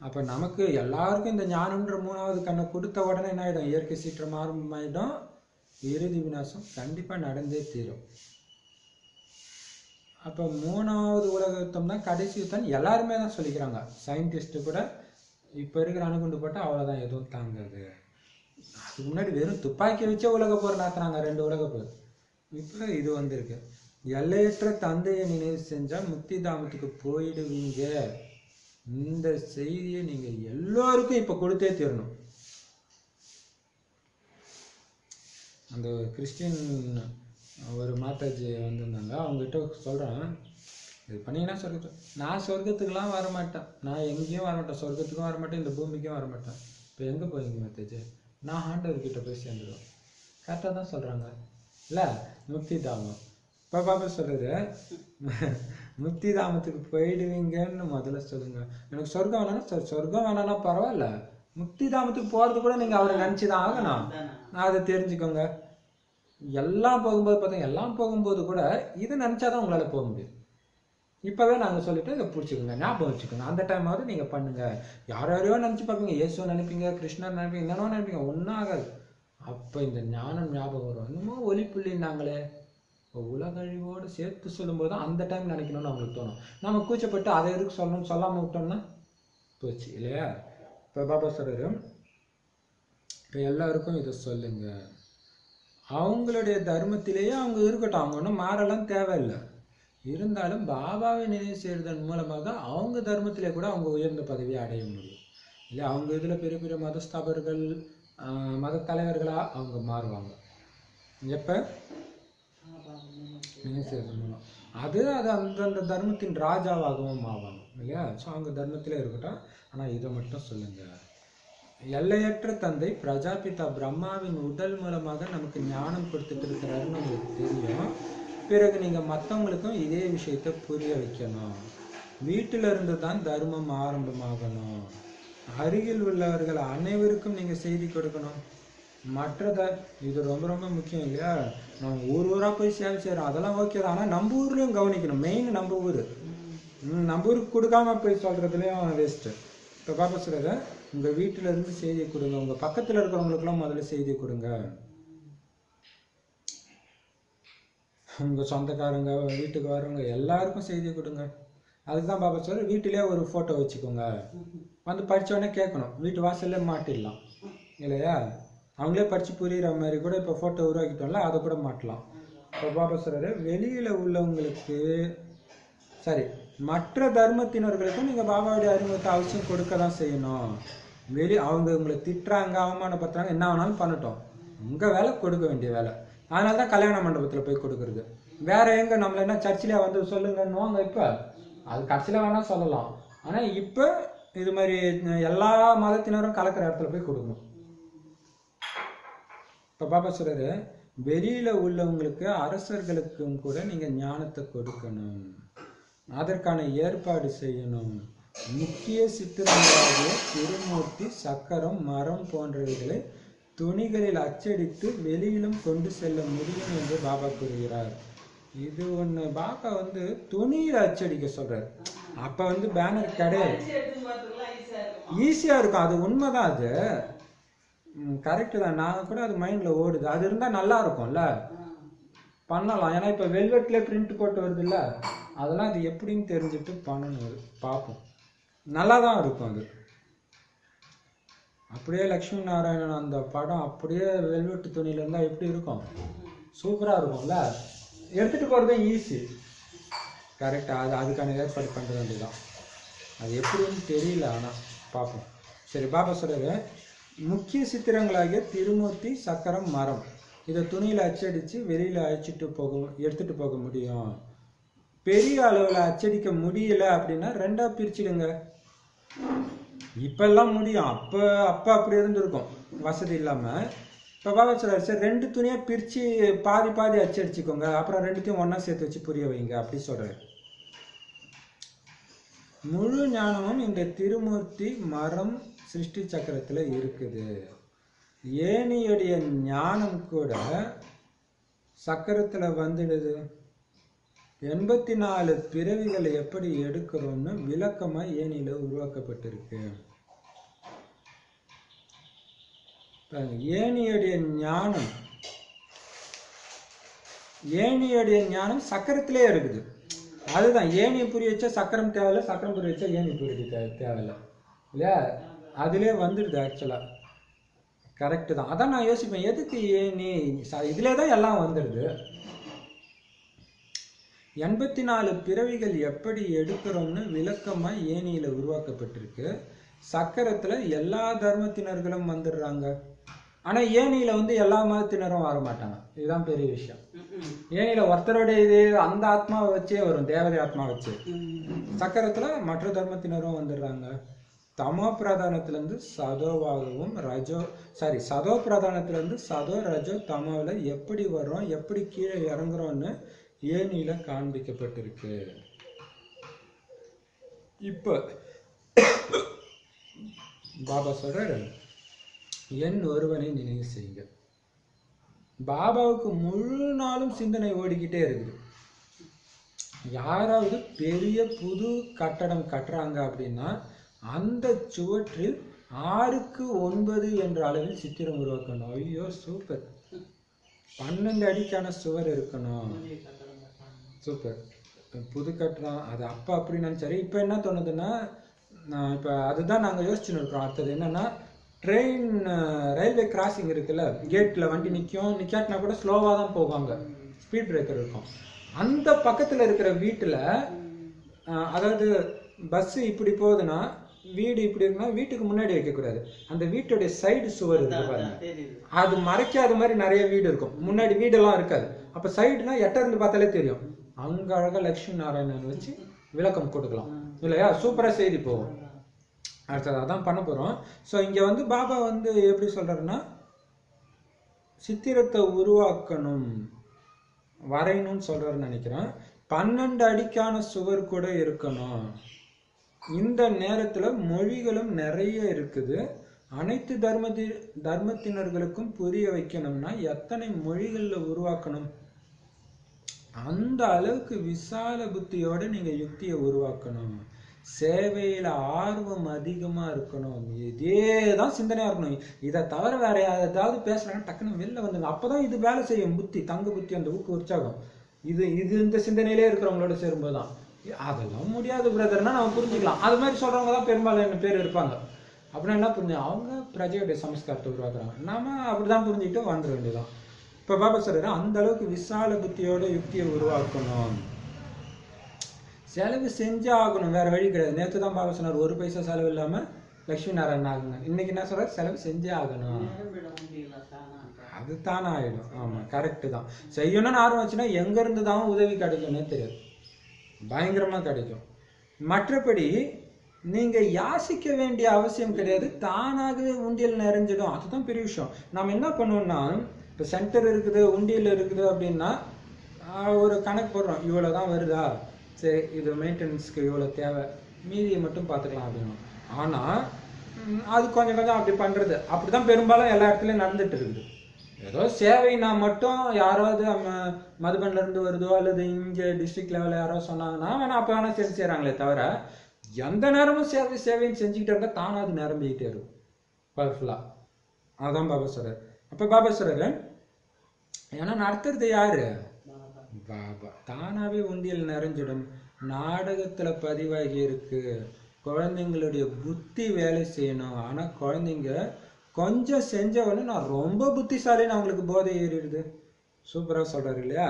Speaker 1: அப்ப நமக்கு எல்லாருக்கும் இந்த ஞானம்ன்ற மூணாவது கண்ணை கொடுத்த உடனே என்ன ஆயிடும்? இயற்கை சீற்றம் ஆரம்பமாயிடும், இறுதி விநாசம் கண்டிப்பா நடந்தே தீரும். அப்போ 3வது உலக யுத்தம் தான் கடைசி யுத்தம் எல்லாருமே தான் சொல்லிக்கிறாங்க. சயின்டிஸ்ட்டு கூட இப்போ இருக்கிற அணுகுண்டு போட்டால் அவ்வளோதான், எதுவும் தாங்காது. அதுக்கு முன்னாடி வெறும் துப்பாக்கி வச்சே உலக போர் நடத்துனாங்க, 2 உலக போர். இப்போ இது வந்திருக்கு. எல்லையற்ற தந்தையை நினைவு செஞ்சால் முக்தி தாமத்துக்கு போயிடுவீங்க. இந்த செய்தியை நீங்கள் எல்லோருக்கும் இப்போ கொடுத்தே தீரணும். அந்த கிறிஸ்டின் ஒரு மாதாஜி வந்திருந்தாங்க, அவங்ககிட்ட சொல்கிறேன், இது பண்ணிங்கன்னா சொர்க்கத்துக்கு. நான் சொர்க்கத்துக்கெலாம் வரமாட்டேன், நான் எங்கேயும் வரமாட்டேன், சொர்க்கத்துக்கும் வரமாட்டேன், இந்த பூமிக்கும் வரமாட்டேன். இப்போ எங்கே போவீங்க மாதாஜி? நான் ஆண்டவர்கிட்ட போய் சேர்ந்துடுவேன். கரெக்டாக தான் சொல்கிறாங்க இல்லை? முக்தி தாமம். இப்போ பாப்பா சொல்கிறது, முக்தி தாமத்துக்கு போயிடுவீங்கன்னு முதல்ல சொல்லுங்க. எனக்கு சொர்க்கம் வேணாம்னா சரி, சொர்க்கம் வேணாம்னா பரவாயில்ல, முக்தி தாமத்துக்கு போகிறது கூட நீங்கள் அவரை நினச்சி தான் ஆகணும். நான் அதை தெரிஞ்சுக்கோங்க. எல்லாம் போகும்போது பார்த்தீங்க, எல்லாம் போகும்போது கூட இதை நினச்சாதான் உங்களால் போக முடியும். இப்போவே நாங்கள் சொல்லிட்டு இதை பிடிச்சிக்கோங்க, ஞாபகம் வச்சுக்கோங்க. அந்த டைமாவது நீங்கள் பண்ணுங்கள். யாரையோ நினச்சி பார்ப்பீங்க, இயேசுவை நினைப்பீங்க, கிருஷ்ணர் நினைப்பீங்க, என்னென்னோ நினைப்பீங்க, ஒன்றும் ஆகாது. அப்போ இந்த ஞானம் ஞாபகம் வரும். இன்னமும் ஒலி புள்ளின்னாங்களே, இப்போ உலகழிவோடு சேர்த்து சொல்லும்போது அந்த டைம் நினைக்கணும்னு அவங்களுக்கு தோணும். நம்ம கூச்சப்பட்டு அதை எதுக்கு சொல்லணும்னு சொல்லாமல் விட்டோம்னா போச்சு இல்லையா? இப்போ பாபா சொல்கிறாரு, இப்போ எல்லாருக்கும் இதை சொல்லுங்க. அவங்களுடைய தர்மத்திலேயே அவங்க இருக்கட்டும், அவங்க ஒன்றும் மாறலாம் தேவையில்லை. இருந்தாலும் பாபாவை நினைவு செய்வதன் மூலமாக அவங்க தர்மத்திலே கூட அவங்க உயர்ந்த பதவியை அடைய முடியும் இல்லை? அவங்க இதில் பெரிய பெரிய மதஸ்தாபர்கள், மத தலைவர்களாக அவங்க மாறுவாங்க. எப்போ நினைவு செய்வதன் மூலம் அது அந்தந்த தர்மத்தின் ராஜாவாகவும் ஆவாங்க இல்லையா? ஸோ அவங்க தர்மத்திலே இருக்கட்டும். ஆனால் இதை மட்டும் சொல்லுங்கள், எல்லையற்ற தந்தை பிரஜாபிதா பிரம்மாவின் உடல் மூலமாக நமக்கு ஞானம் கொடுத்துட்டு இருக்கிறாருன்னு உங்களுக்கு தெரியும். பிறகு நீங்கள் மற்றவங்களுக்கும் இதே விஷயத்தை புரிய வைக்கணும். வீட்டில இருந்து தான் தர்மம் ஆரம்பமாகணும். அருகில் உள்ளவர்கள் அனைவருக்கும் நீங்கள் செய்தி கொடுக்கணும். மற்றதை இது ரொம்ப ரொம்ப முக்கியம் இல்லையா? நம்ம ஊராக போய் சேவை செய்கிறோம், அதெல்லாம் ஓகே தான். ஆனால் நம்ம ஊர்லேயும் கவனிக்கணும். மெயின் நம்ம ஊர். நம்ம ஊருக்கு கொடுக்காம போய் சொல்கிறதுலேயும் வேஸ்ட்டு. இப்போ பாப்பா சொல்கிறத, உங்கள் வீட்டில இருந்து செய்தி கொடுங்க. உங்கள் பக்கத்தில் இருக்கிறவங்களுக்குலாம் முதல்ல செய்தி கொடுங்க. உங்கள் சொந்தக்காரங்க, வீட்டுக்கு வரவங்க எல்லாருக்கும் செய்தி கொடுங்க. அதுக்கு தான் பாப்பா சொல்ற, வீட்டிலே ஒரு ஃபோட்டோ வச்சுக்கோங்க. வந்து படித்தோடனே கேட்கணும், வீட்டு வாசல்ல மாட்டிடலாம் இல்லையா? அவங்களே படித்து புரிகிற மாதிரி கூட இப்போ ஃபோட்டோ உருவாக்கிட்டோம்ல, அதை கூட மாட்டலாம். இப்போ பாப்பா சொல்கிறாரு, வெளியில் உள்ளவங்களுக்கு சரி, மற்ற தர்மத்தினர்களுக்கும் நீங்கள் பாபாவுடைய அறிமுகத்தை அவசியம் கொடுக்க தான் செய்யணும். அவங்க உங்களை திட்டுறாங்க, அவமானப்படுத்துறாங்க, என்ன வேணாலும் பண்ணட்டும், உங்கள் வேலை கொடுக்க வேண்டிய வேலை. அதனால தான் கல்யாண மண்டபத்தில் போய் கொடுக்குறது. வேற எங்கே நம்மள என்ன சர்ச்சில் வந்து சொல்லுங்கன்னுவாங்க. இப்போ அது கடைசியில் வேணால் சொல்லலாம். ஆனால் இப்போ இது மாதிரி எல்லா மதத்தினரும் கலக்கிற இடத்துல போய் கொடுக்கணும். இப்போ பாப்பா சொல்கிறாரு, வெளியில் உள்ளவங்களுக்கு அரசர்களுக்கும் கூட நீங்கள் ஞானத்தை கொடுக்கணும். அதற்கான ஏற்பாடு செய்யணும். முக்கிய சித்திரங்களாகிய திருமூர்த்தி, சக்கரம், மரம் போன்றவைகளை துணிகளில் அச்சடித்து வெளியிலும் கொண்டு செல்ல முடியும் என்று பாபா கூறுகிறார். இது ஒன்று பாபா துணியில் அச்சடிக்க சொல்கிறார். அப்போ பேனர் கிடையாது, ஈஸியாக இருக்கும். அது உண்மைதான், அது கரெக்டு தான். நாங்கள் கூட அது மைண்டில் ஓடுது. அது இருந்தால் நல்லா இருக்கும்ல, பண்ணலாம். ஏன்னா இப்போ வெல்வெட்டில் பிரிண்ட் போட்டு வருது இல்லை, அதெல்லாம் அது எப்படின்னு தெரிஞ்சுட்டு பண்ணணும். அது பார்ப்போம், நல்லா தான் இருக்கும். அது அப்படியே லக்ஷ்மி நாராயணன் அந்த படம் அப்படியே வெல்வெட்டு துணியில் இருந்தால் எப்படி இருக்கும்? சூப்பராக இருக்கும்ல. எடுத்துகிட்டு போகிறதும் ஈஸி. கரெக்டாக அதுக்கான ஏற்பாடு பண்ணுற வேண்டியதான். அது எப்படின்னு தெரியல, ஆனால் பார்ப்போம். சரி, பாபா சொல்கிறது, முக்கிய சித்திரங்களாகிய திருமூர்த்தி, சக்கரம், மரம் இதை துணியில் அச்சடித்து வெளியில் எடுத்துகிட்டு போக முடியும். பெரிய அளவில் அச்சடிக்க முடியல அப்படின்னா 2ஆ பிரிச்சுடுங்க. இப்பெல்லாம் முடியும், அப்போ அப்படி இருந்திருக்கும் வசதி இல்லாமல். இப்போ பாபா சொல்றாரு, சரி 2 துணியாக பிரித்து பாதி பாதி அச்சடிச்சுக்கோங்க, அப்புறம் 2த்தையும் ஒன்றா சேர்த்து வச்சு புரிய வைங்க அப்படி சொல்கிறாரு. முழு ஞானமும் இந்த திருமூர்த்தி, மரம், சிருஷ்டி சக்கரத்தில் இருக்குது. ஏனியுடைய ஞானம் கூட சக்கரத்தில் வந்துடுது. 84 பிறவிகளை எப்படி எடுக்கிறோம்னு விளக்கமாக ஏனியில் உருவாக்கப்பட்டிருக்கு. ஏனியுடைய ஞானம் சக்கரத்திலே இருக்குது. அதுதான் ஏணியை புரிய வச்சா சக்கரம் தேவையில்ல, சக்கரம் புரிய வச்சா ஏணி புரிய தேவையில்ல இல்லையா? அதுலேயே வந்துடுது ஆக்சுவலாக. கரெக்டு தான். அதான் நான் யோசிப்பேன், எதுக்கு ஏணி? இதுலே தான் எல்லாம் வந்துடுது. 84 பிறவிகள் எப்படி எடுக்கிறோம்னு விளக்கமாக ஏணியில் உருவாக்கப்பட்டிருக்கு. சக்கரத்தில் எல்லா தர்மத்தினர்களும் வந்துடுறாங்க. ஆனால் ஏணியில் வந்து எல்லா மதத்தினரும் வர மாட்டாங்க. இதுதான் பெரிய விஷயம். ஏணியில் ஒருத்தருடைய இது அந்த ஆத்மாவை வச்சே வரும், தேவதை ஆத்மா வச்சு. சக்கரத்தில் மற்ற தர்மத்தினரும் வந்துடுறாங்க. தமோ பிரதானத்திலேருந்து சதோவாகவும் சதோ பிரதானத்திலேருந்து சதோ ரஜோ தமோவில் எப்படி வர்றோம், எப்படி கீழே இறங்குறோன்னு ஏணியில காண்பிக்கப்பட்டிருக்கு. இப்போ பாபா சொல்றாரு, என் ஒருவனை நினைவு செய்யுங்க. பாபாவுக்கு முழு நாளும் சிந்தனை ஓடிக்கிட்டே இருக்குது. யாராவது பெரிய புது கட்டடம் கட்டுறாங்க அப்படின்னா அந்த சுவற்றில் 6க்கு 9 என்ற அளவில் சித்திரம் உருவாக்கணும். ஐயோ சூப்பர்! 12 அடிக்கான சுவர் இருக்கணும். சூப்பர். புது கட்டுறோம் அது அப்போ அப்படி நினச்சாரு. இப்போ என்ன தோணுதுன்னா, இப்போ அதுதான் நாங்கள் யோசிச்சுன்னு இருக்கிறோம். அடுத்தது என்னன்னா, ரயில்வே கிராசிங் இருக்குல்ல, கேட்டில் வண்டி நிற்காட்டினா கூட ஸ்லோவாக தான் போவாங்க, ஸ்பீட் பிரேக்கர் இருக்கும். அந்த பக்கத்தில் இருக்கிற வீட்டில், அதாவது பஸ்ஸு இப்படி போகுதுன்னா வீடு இப்படி இருக்குன்னா வீட்டுக்கு முன்னாடி வைக்கக்கூடாது. அந்த வீட்டுடைய சைடு சுவர் இருக்கு பாருங்க, அது மறைக்காத மாதிரி நிறைய வீடு இருக்கும். முன்னாடி வீடெல்லாம் இருக்காது. அப்போ சைடுனா இருந்து பார்த்தாலே தெரியும். அங்கே அழகாக லட்சுமி நாராயணன் வச்சு விளக்கம் கொடுக்கலாம் இல்லையா? சூப்பராக செய்தி போகும். அடுத்தது அதான் பண்ண போகிறோம். ஸோ இங்கே வந்து பாபா வந்து எப்படி சொல்கிறாருன்னா, சித்திரத்தை உருவாக்கணும், வரையணும்னு சொல்கிறாருன்னு நினைக்கிறேன். 12 அடிக்கான சுவர் கூட இருக்கணும். இந்த நேரத்தில் மொழிகளும் நிறைய இருக்குது. அனைத்து தர்மத்தினர்களுக்கும் புரிய வைக்கணும்னா எத்தனை மொழிகளில் உருவாக்கணும்? அந்த அளவுக்கு விசால புத்தியோட நீங்கள் யுக்தியை உருவாக்கணும். சேவையில் ஆர்வம் அதிகமாக இருக்கணும். இதே தான் சிந்தனையாக இருக்கணும். இதை தவிர வேற ஏதாவது பேசுகிறாங்க டக்குன்னு வெளில வந்துங்க. அப்போ தான் இது வேலை செய்யும். புத்தி, தங்க புத்தி, அந்த ஊக்கு உற்சாகம். இது இந்த சிந்தனையிலே இருக்கிறவங்களோட சேரும்போது தான். அதெல்லாம் முடியாது பிரதர்னா நம்ம புரிஞ்சுக்கலாம். அது மாதிரி சொல்கிறவங்க தான் பெரும்பாலான பேர் இருப்பாங்க. அப்படின்னா என்ன புரிஞ்சு, அவங்க பிரஜையுடைய சமஸ்காரத்தை உருவாக்குறாங்க. நாம அப்படிதான் புரிஞ்சுக்கிட்டு வந்துட வேண்டியதான். இப்போ பாபா சொல்றாரு, அந்த அளவுக்கு விசால புத்தியோட யுக்தியை உருவாக்கணும். செலவு செஞ்சே ஆகணும், வேற வழி கிடையாது. நேற்று தான் பாபா சொன்னார், 1 பைசா செலவு இல்லாம லட்சுமி நாராயணன் ஆகுங்க. இன்னைக்கு என்ன சொல்றாரு, செலவு செஞ்சே ஆகணும். அது தானே ஆயிடும். ஆமா, கரெக்டு தான். செய்யணும்னு ஆர்வம் வச்சுன்னா எங்க இருந்து தான் உதவி கிடைக்கும்னே தெரியாது, பயங்கரமா கிடைக்கும். மற்றபடி நீங்க யாசிக்க வேண்டிய அவசியம் கிடையாது, தானாகவே உண்டியல் நிறைஞ்சிடும். அதுதான் பெரிய விஷயம். நம்ம என்ன பண்ணுவோம்னா, இப்போ சென்டர் இருக்குது, உண்டியல் இருக்குது அப்படின்னா ஒரு கணக்கு போடுறோம், இவ்வளோ தான் வருதா, சரி இது மெயின்டெனன்ஸ்க்கு இவ்வளோ தேவை, மீதியை மட்டும் பார்த்துக்கலாம் அப்படின்னு. ஆனால் அது கொஞ்சம் கொஞ்சம் அப்படி பண்ணுறது அப்படி தான் பெரும்பாலும் எல்லா இடத்துலையும் நடந்துட்டு இருக்குது. ஏதோ சேவைனா மட்டும் யாராவது மதுபன்லேருந்து வருதோ அல்லது இங்கே டிஸ்ட்ரிக்ட் லெவலில் யாரோ சொன்னாங்கன்னா வேணா அப்போ வேணா சேர்ந்து செய்கிறாங்களே தவிர, எந்த நேரமும் சேவைன்னு செஞ்சுக்கிட்டே இருந்தால் தானாக அது நிரம்பிக்கிட்டே இருக்கும் பவர்ஃபுல்லாக. அதுதான் பாபா சொல்கிறார். அப்போ பாபா சொல்கிறாரு, ஏன்னா நடத்துறது யாரு? பாபா. தானாகவே உண்டியல் நிறைஞ்சிடும். நாடகத்தில் பதிவாகி இருக்கு, குழந்தைங்களுடைய புத்தி வேலை செய்யணும். ஆனால் குழந்தைங்க கொஞ்சம் செஞ்சவொடனே நான் ரொம்ப புத்திசாலின்னு அவங்களுக்கு போதை ஏறிடுது. சூப்பராக சொல்கிறாரு இல்லையா?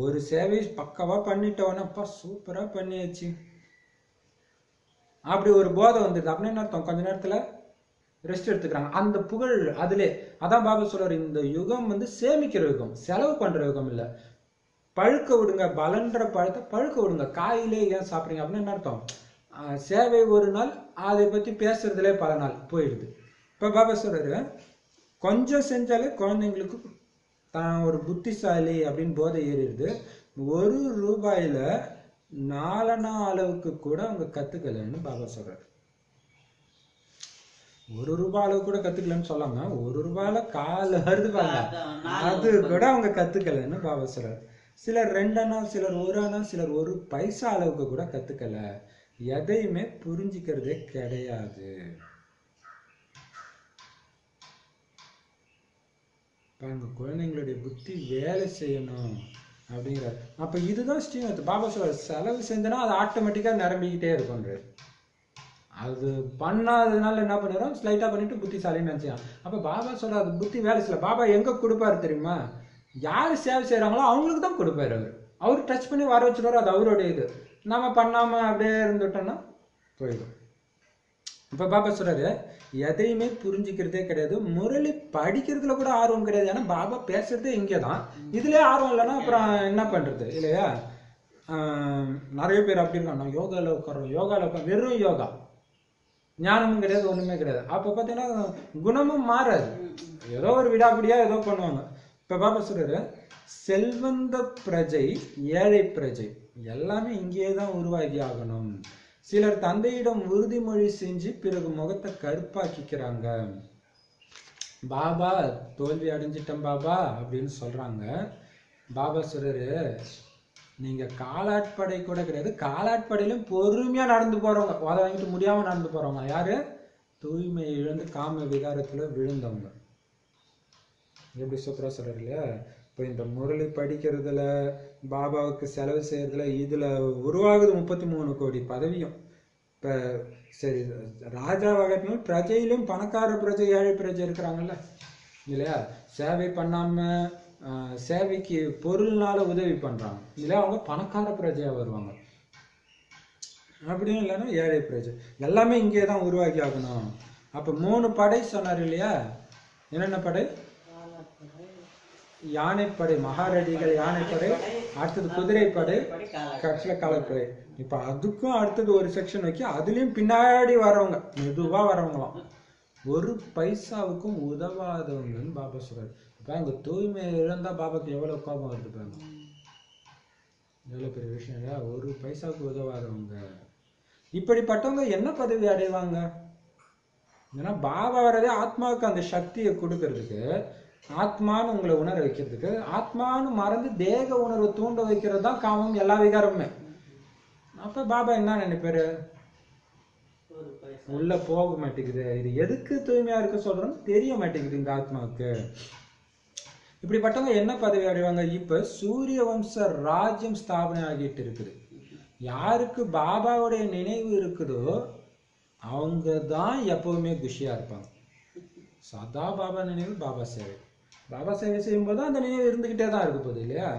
Speaker 1: ஒரு சேவை பக்கவாக பண்ணிட்டவொடனே அப்பா சூப்பராக பண்ணியாச்சு அப்படி ஒரு போதை வந்துடுது. அப்படின்னு என்ன அர்த்தம்? கொஞ்ச நேரத்தில் ரெஸ்ட் எடுத்துக்கிறாங்க. அந்த புகழ் அதிலே. அதான் பாபா சொல்றாரு, இந்த யுகம் வந்து சேமிக்கிற யுகம், செலவு பண்ற யுகம் இல்லை. பழுக்க விடுங்க, பலன்ற பழத்தை பழுக்க விடுங்க. காயிலே ஏன் சாப்பிட்றீங்க அப்படின்னு என்ன அர்த்தம்? சேவை ஒரு நாள், அதை பற்றி பேசுறதுலே பல நாள் போயிடுது. இப்போ பாபா சொல்றாரு, கொஞ்சம் செஞ்சாலே குழந்தைங்களுக்கு தான் ஒரு புத்திசாலி அப்படின்னு போதை ஏறிடுது. 1 ரூபாயில 4 அளவுக்கு கூட அவங்க கத்துக்கலன்னு பாபா சொல்றாரு. 1 ரூபாய் அளவு கூட கத்துக்கலன்னு சொல்லாம 1 ரூபாயில 4 வருது பாருங்க, அது கூட அவங்க கத்துக்கலன்னு பாபா சொல்றாரு. சிலர் 2 அணா, சிலர் 1 அணா, சிலர் 1 பைசா அளவுக்கு கூட கத்துக்கல. எதையுமே புரிஞ்சுக்கிறதே கிடையாது. பாருங்க, குழந்தைங்களுடைய புத்தி வேலை செய்யணும். அப்படிங்கிறார். அப்ப இதுதான் ஸ்ரீமத். பாபா சொல்ற செலவு செஞ்சனா அது ஆட்டோமேட்டிக்கா நிரம்பிக்கிட்டே இருக்கும்ன்றாரு. அது பண்ணாததுனால என்ன பண்ணிடும், ஸ்லைட்டா பண்ணிட்டு புத்திசாலின்னு நினைச்சான். அப்ப பாபா சொல்ற அது புத்தி வேலை செய்யல. பாபா எங்க கொடுப்பாரு தெரியுமா? யாரு சேவை செய்யறாங்களோ அவங்களுக்கு தான் கொடுப்பாரு. அவர் டச் பண்ணி வர வச்சுருவாரு. அது அவருடைய இது. நம்ம பண்ணாம அப்படியே இருந்துட்டோம்னா போயிடும். இப்ப பாபா சொல்றாரு எதையுமே புரிஞ்சுக்கிறதே கிடையாது, முரளி படிக்கிறதுல கூட ஆர்வம் கிடையாது. ஏன்னா பாபா பேசுறதே இங்கேதான், இதுலயே ஆர்வம் இல்லைன்னா அப்புறம் என்ன பண்றது இல்லையா? நிறைய பேர் அப்படி இருக்காங்க, நான் யோகால உட்காரோம், யோகால உட்கார வெறும் யோகா, ஞானமும் கிடையாது, ஒண்ணுமே கிடையாது. அப்ப பாத்தீங்கன்னா குணமும் மாறாது, ஏதோ ஒரு விடாபிடியா ஏதோ பண்ணுவாங்க. இப்ப பாபா சொல்றாரு செல்வந்த பிரஜை ஏழை பிரஜை எல்லாமே இங்கேயே தான் உருவாகி ஆகணும். சிலர் தந்தையிடம் உறுதிமொழி செஞ்சு பிறகு முகத்தை கருப்பாக்கிக்கிறாங்க. பாபா தோல்வி அடைஞ்சிட்டேன் பாபா அப்படின்னு சொல்றாங்க. பாபா சொல்றாரு நீங்க காலாட்படை கூட கிடையாது, காலாட்படையிலும் பொறுமையா நடந்து போறவங்க, உத வாங்கிட்டு முடியாம நடந்து போறவங்க யாரு? தூய்மை இழந்து காம விகாரத்துல விழுந்தவங்க. எப்படி சூப்பரா சொல்றாரு இல்லையா? இப்போ இந்த முரளி படிக்கிறதுல, பாபாவுக்கு செலவு செய்யறதுல, இதுல உருவாகுது 33 கோடி பதவியும். இப்ப சரி, ராஜாவாகட்டும் பிரஜையிலும் பணக்கார பிரஜை ஏழை பிரஜை இருக்கிறாங்கல்ல இல்லையா? சேவை பண்ணாம சேவைக்கு பொருள்னால உதவி பண்றாங்க இல்லையா? அவங்க பணக்கார பிரஜையா வருவாங்க. அப்படின்னு இல்லைன்னா ஏழை பிரஜை எல்லாமே இங்கே தான் உருவாக்கி ஆகணும். அப்ப 3 படை சொன்னார் இல்லையா? என்னென்ன படை? யானைப்படை, மகாரடிகள் யானைப்படை, அடுத்தது குதிரைப்படை, கட்சியில காலப்படை. இப்ப அதுக்கும் அடுத்தது ஒரு செக்ஷன் வைக்க, அதுலயும் பின்னாடி வரவங்க, மெதுவா வரவங்களாம், ஒரு பைசாவுக்கும் உதவாதவங்கன்னு பாபா சொல்றாரு. இப்ப அங்க தூய்மை இழந்தா பாபாக்கு எவ்வளவு கோபம் வருது பாருங்க, எவ்வளவு பெரிய விஷயம் இல்லையா? ஒரு பைசாவுக்கு உதவாதவங்க, இப்படிப்பட்டவங்க என்ன பதவி அடைவாங்க? ஏன்னா பாபா வரதே ஆத்மாவுக்கு அந்த சக்தியை கொடுக்கறதுக்கு, ஆத்மான்னு உங்களை உணர வைக்கிறதுக்கு. ஆத்மான்னு மறந்து தேக உணர்வை தூண்ட வைக்கிறது தான் காமம், எல்லா விகாரமுமே. அப்ப பாபா என்ன நினைப்பாரு? உள்ள போக மாட்டேங்குது, இது எதுக்கு தூய்மையா இருக்க சொல்றோம்னு தெரிய மாட்டேங்குது இந்த ஆத்மாவுக்கு. இப்படிப்பட்டவங்க என்ன பதவி அடைவாங்க? இப்ப சூரிய வம்ச ராஜ்யம் ஸ்தாபனை ஆகிட்டு இருக்குது. யாருக்கு பாபாவுடைய நினைவு இருக்குதோ அவங்க தான் எப்பவுமே குஷியா இருப்பாங்க. சதா பாபா நினைவு, பாபா சேவை. பாபா சேவை செய்யும் போது அந்த நினைவு இருந்துகிட்டே தான் இருக்க போகுது இல்லையா?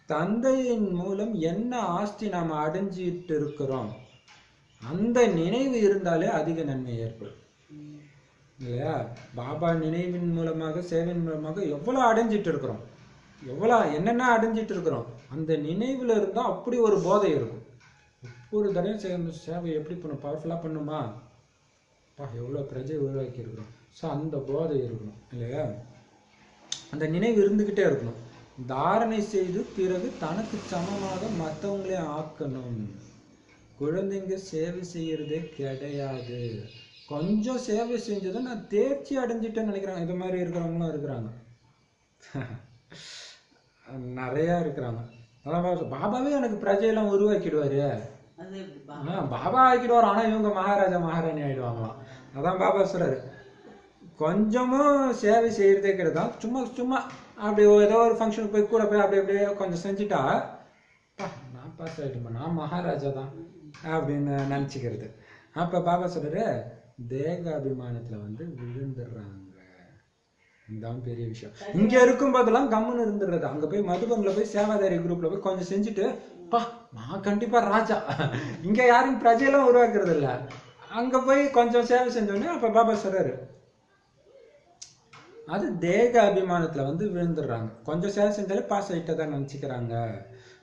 Speaker 1: தந்தையின் மூலம் என்ன ஆஸ்தி நாம அடைஞ்சிட்டு இருக்கிறோம், அந்த நினைவு இருந்தாலே அதிக நன்மை ஏற்படும் இல்லையா? பாபா நினைவின் மூலமாக, சேவையின் மூலமாக எவ்வளவு அடைஞ்சிட்டு இருக்கிறோம், எவ்வளவு என்னென்ன அடைஞ்சிட்டு இருக்கிறோம், அந்த நினைவுல இருந்தா அப்படி ஒரு போதை இருக்கும். ஒவ்வொரு தடையும் சேவை எப்படி பண்ணும், பவர்ஃபுல்லா பண்ணுமா, எவ்வளவு பிரஜை உருவாக்கி இருக்கிறோம். ஸோ அந்த போதை இருக்கணும் இல்லையா? அந்த நினைவு இருந்துகிட்டே இருக்கணும். தாரணை செய்து பிறகு தனக்கு சமமாக மற்றவங்களே ஆக்கணும். குழந்தைங்க சேவை செய்யறதே கிடையாது. கொஞ்சம் சேவை செஞ்சதை நான் தேர்ச்சி அடைஞ்சிட்டேன்னு நினைக்கிறாங்க. இது மாதிரி இருக்கிறவங்களும் இருக்கிறாங்க, நிறைய இருக்கிறாங்க. அதான் பாபாவே எனக்கு பிரஜையெல்லாம் உருவாக்கிடுவாரு, பாபா ஆக்கிடுவார், ஆனா இவங்க மகாராஜா மகாராணி ஆயிடுவாங்களாம். அதான் பாபா சொல்றாரு கொஞ்சமும் சேவை செய்யறதே கிடையாது, சும்மா சும்மா அப்படி ஏதோ ஒரு ஃபங்க்ஷனுக்கு போய் கூட போய் அப்படி அப்படியே கொஞ்சம் செஞ்சுட்டா நான் பாஸ் ஆகிட்டுமா, நான் மகாராஜா தான் அப்படின்னு நினச்சிக்கிறது. அப்போ பாபா சொல்றாரு தேக அபிமானத்துல விழுந்துடுறாங்க. இதுதான் பெரிய விஷயம். இங்க இருக்கும் போதெல்லாம் கம்முன்னு இருந்துடுறது. அங்க போய் மதுபன்ல போய் சேவாதாரி குரூப்ல போய் கொஞ்சம் செஞ்சுட்டு நான் கண்டிப்பா ராஜா, இங்க யாரும் பிரஜையெல்லாம் உருவாக்குறது இல்ல, அங்க போய் கொஞ்சம் சேவை செஞ்சோடனே அப்ப பாபா சொல்றாரு அது தேக அபிமானத்துல விழுந்துடுறாங்க. கொஞ்சம் சேவை செஞ்சாலே பாஸ் ஆகிட்டதான் நினைச்சுக்கிறாங்க.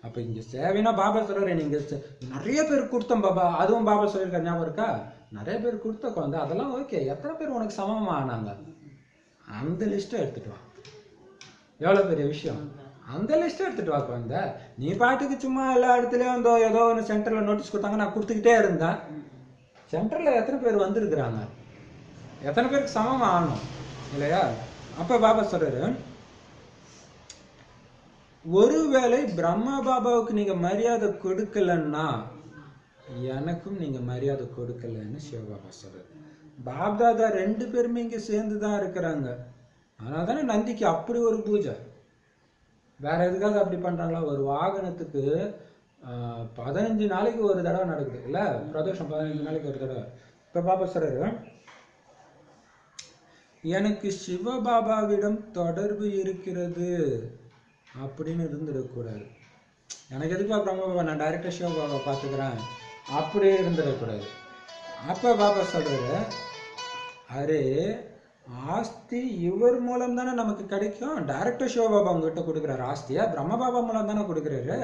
Speaker 1: அப்ப இங்க சேவைனா பாபா சொல்றாரு நீங்க நிறைய பேர் கொடுத்தோம் பாபா, அதுவும் பாபா சொல்லியிருக்காரு ஞாபகம் இருக்கா? நிறைய பேர் கொடுத்த அதெல்லாம் ஓகே, எத்தனை பேர் உனக்கு சமமா ஆனாங்க அந்த லிஸ்ட்டை எடுத்துட்டு வா. எவ்வளவு பெரிய விஷயம், அந்த லிஸ்ட்டை எடுத்துட்டு வா குழந்தை. நீ பாட்டுக்கு சும்மா எல்லா இடத்துலயும் ஏதோ ஒன்று சென்டர்ல நோட்டீஸ் கொடுத்தாங்க, நான் கொடுத்துக்கிட்டே இருந்தேன். சென்டர்ல எத்தனை பேர் வந்திருக்கிறாங்க, எத்தனை பேருக்கு சமமா ஆகணும் இல்லையா? அப்ப பாபா சொல்றாரு ஒருவேளை பிரம்மா பாபாவுக்கு நீங்க மரியாதை கொடுக்கலன்னா எனக்கும் நீங்க மரியாதை கொடுக்கலன்னு சிவபாபா சொல்றாரு. பாப்தாதா 2 பேருமே இங்க சேர்ந்துதான் இருக்கிறாங்க. அதனால தானே நந்திக்கு அப்படி ஒரு பூஜை. வேற எதுக்காக அப்படி பண்றாங்களா? ஒரு வாகனத்துக்கு 15 நாளைக்கு ஒரு தடவை நடக்குது இல்ல, பிரதோஷம் 15 நாளைக்கு ஒரு தடவை. இப்ப பாபா சொல்றாரு, எனக்கு சிவபாபாவிடம் தொடர்பு இருக்கிறது அப்படின்னு இருந்துடக்கூடாது. எனக்கு எதுக்கு பிரம்மபாபா, நான் டைரக்டா சிவபாபா பார்த்துக்கிறேன் அப்படியே இருந்துடக்கூடாது. அப்ப பாபா சொல்றாரு, அரே ஆஸ்தி இவர் மூலம் தானே நமக்கு கிடைக்கும். டைரக்டா சிவபாபா உங்ககிட்ட கொடுக்குறாரு ஆஸ்தியா, பிரம்மபாபா மூலம் தானே கொடுக்குறாரு.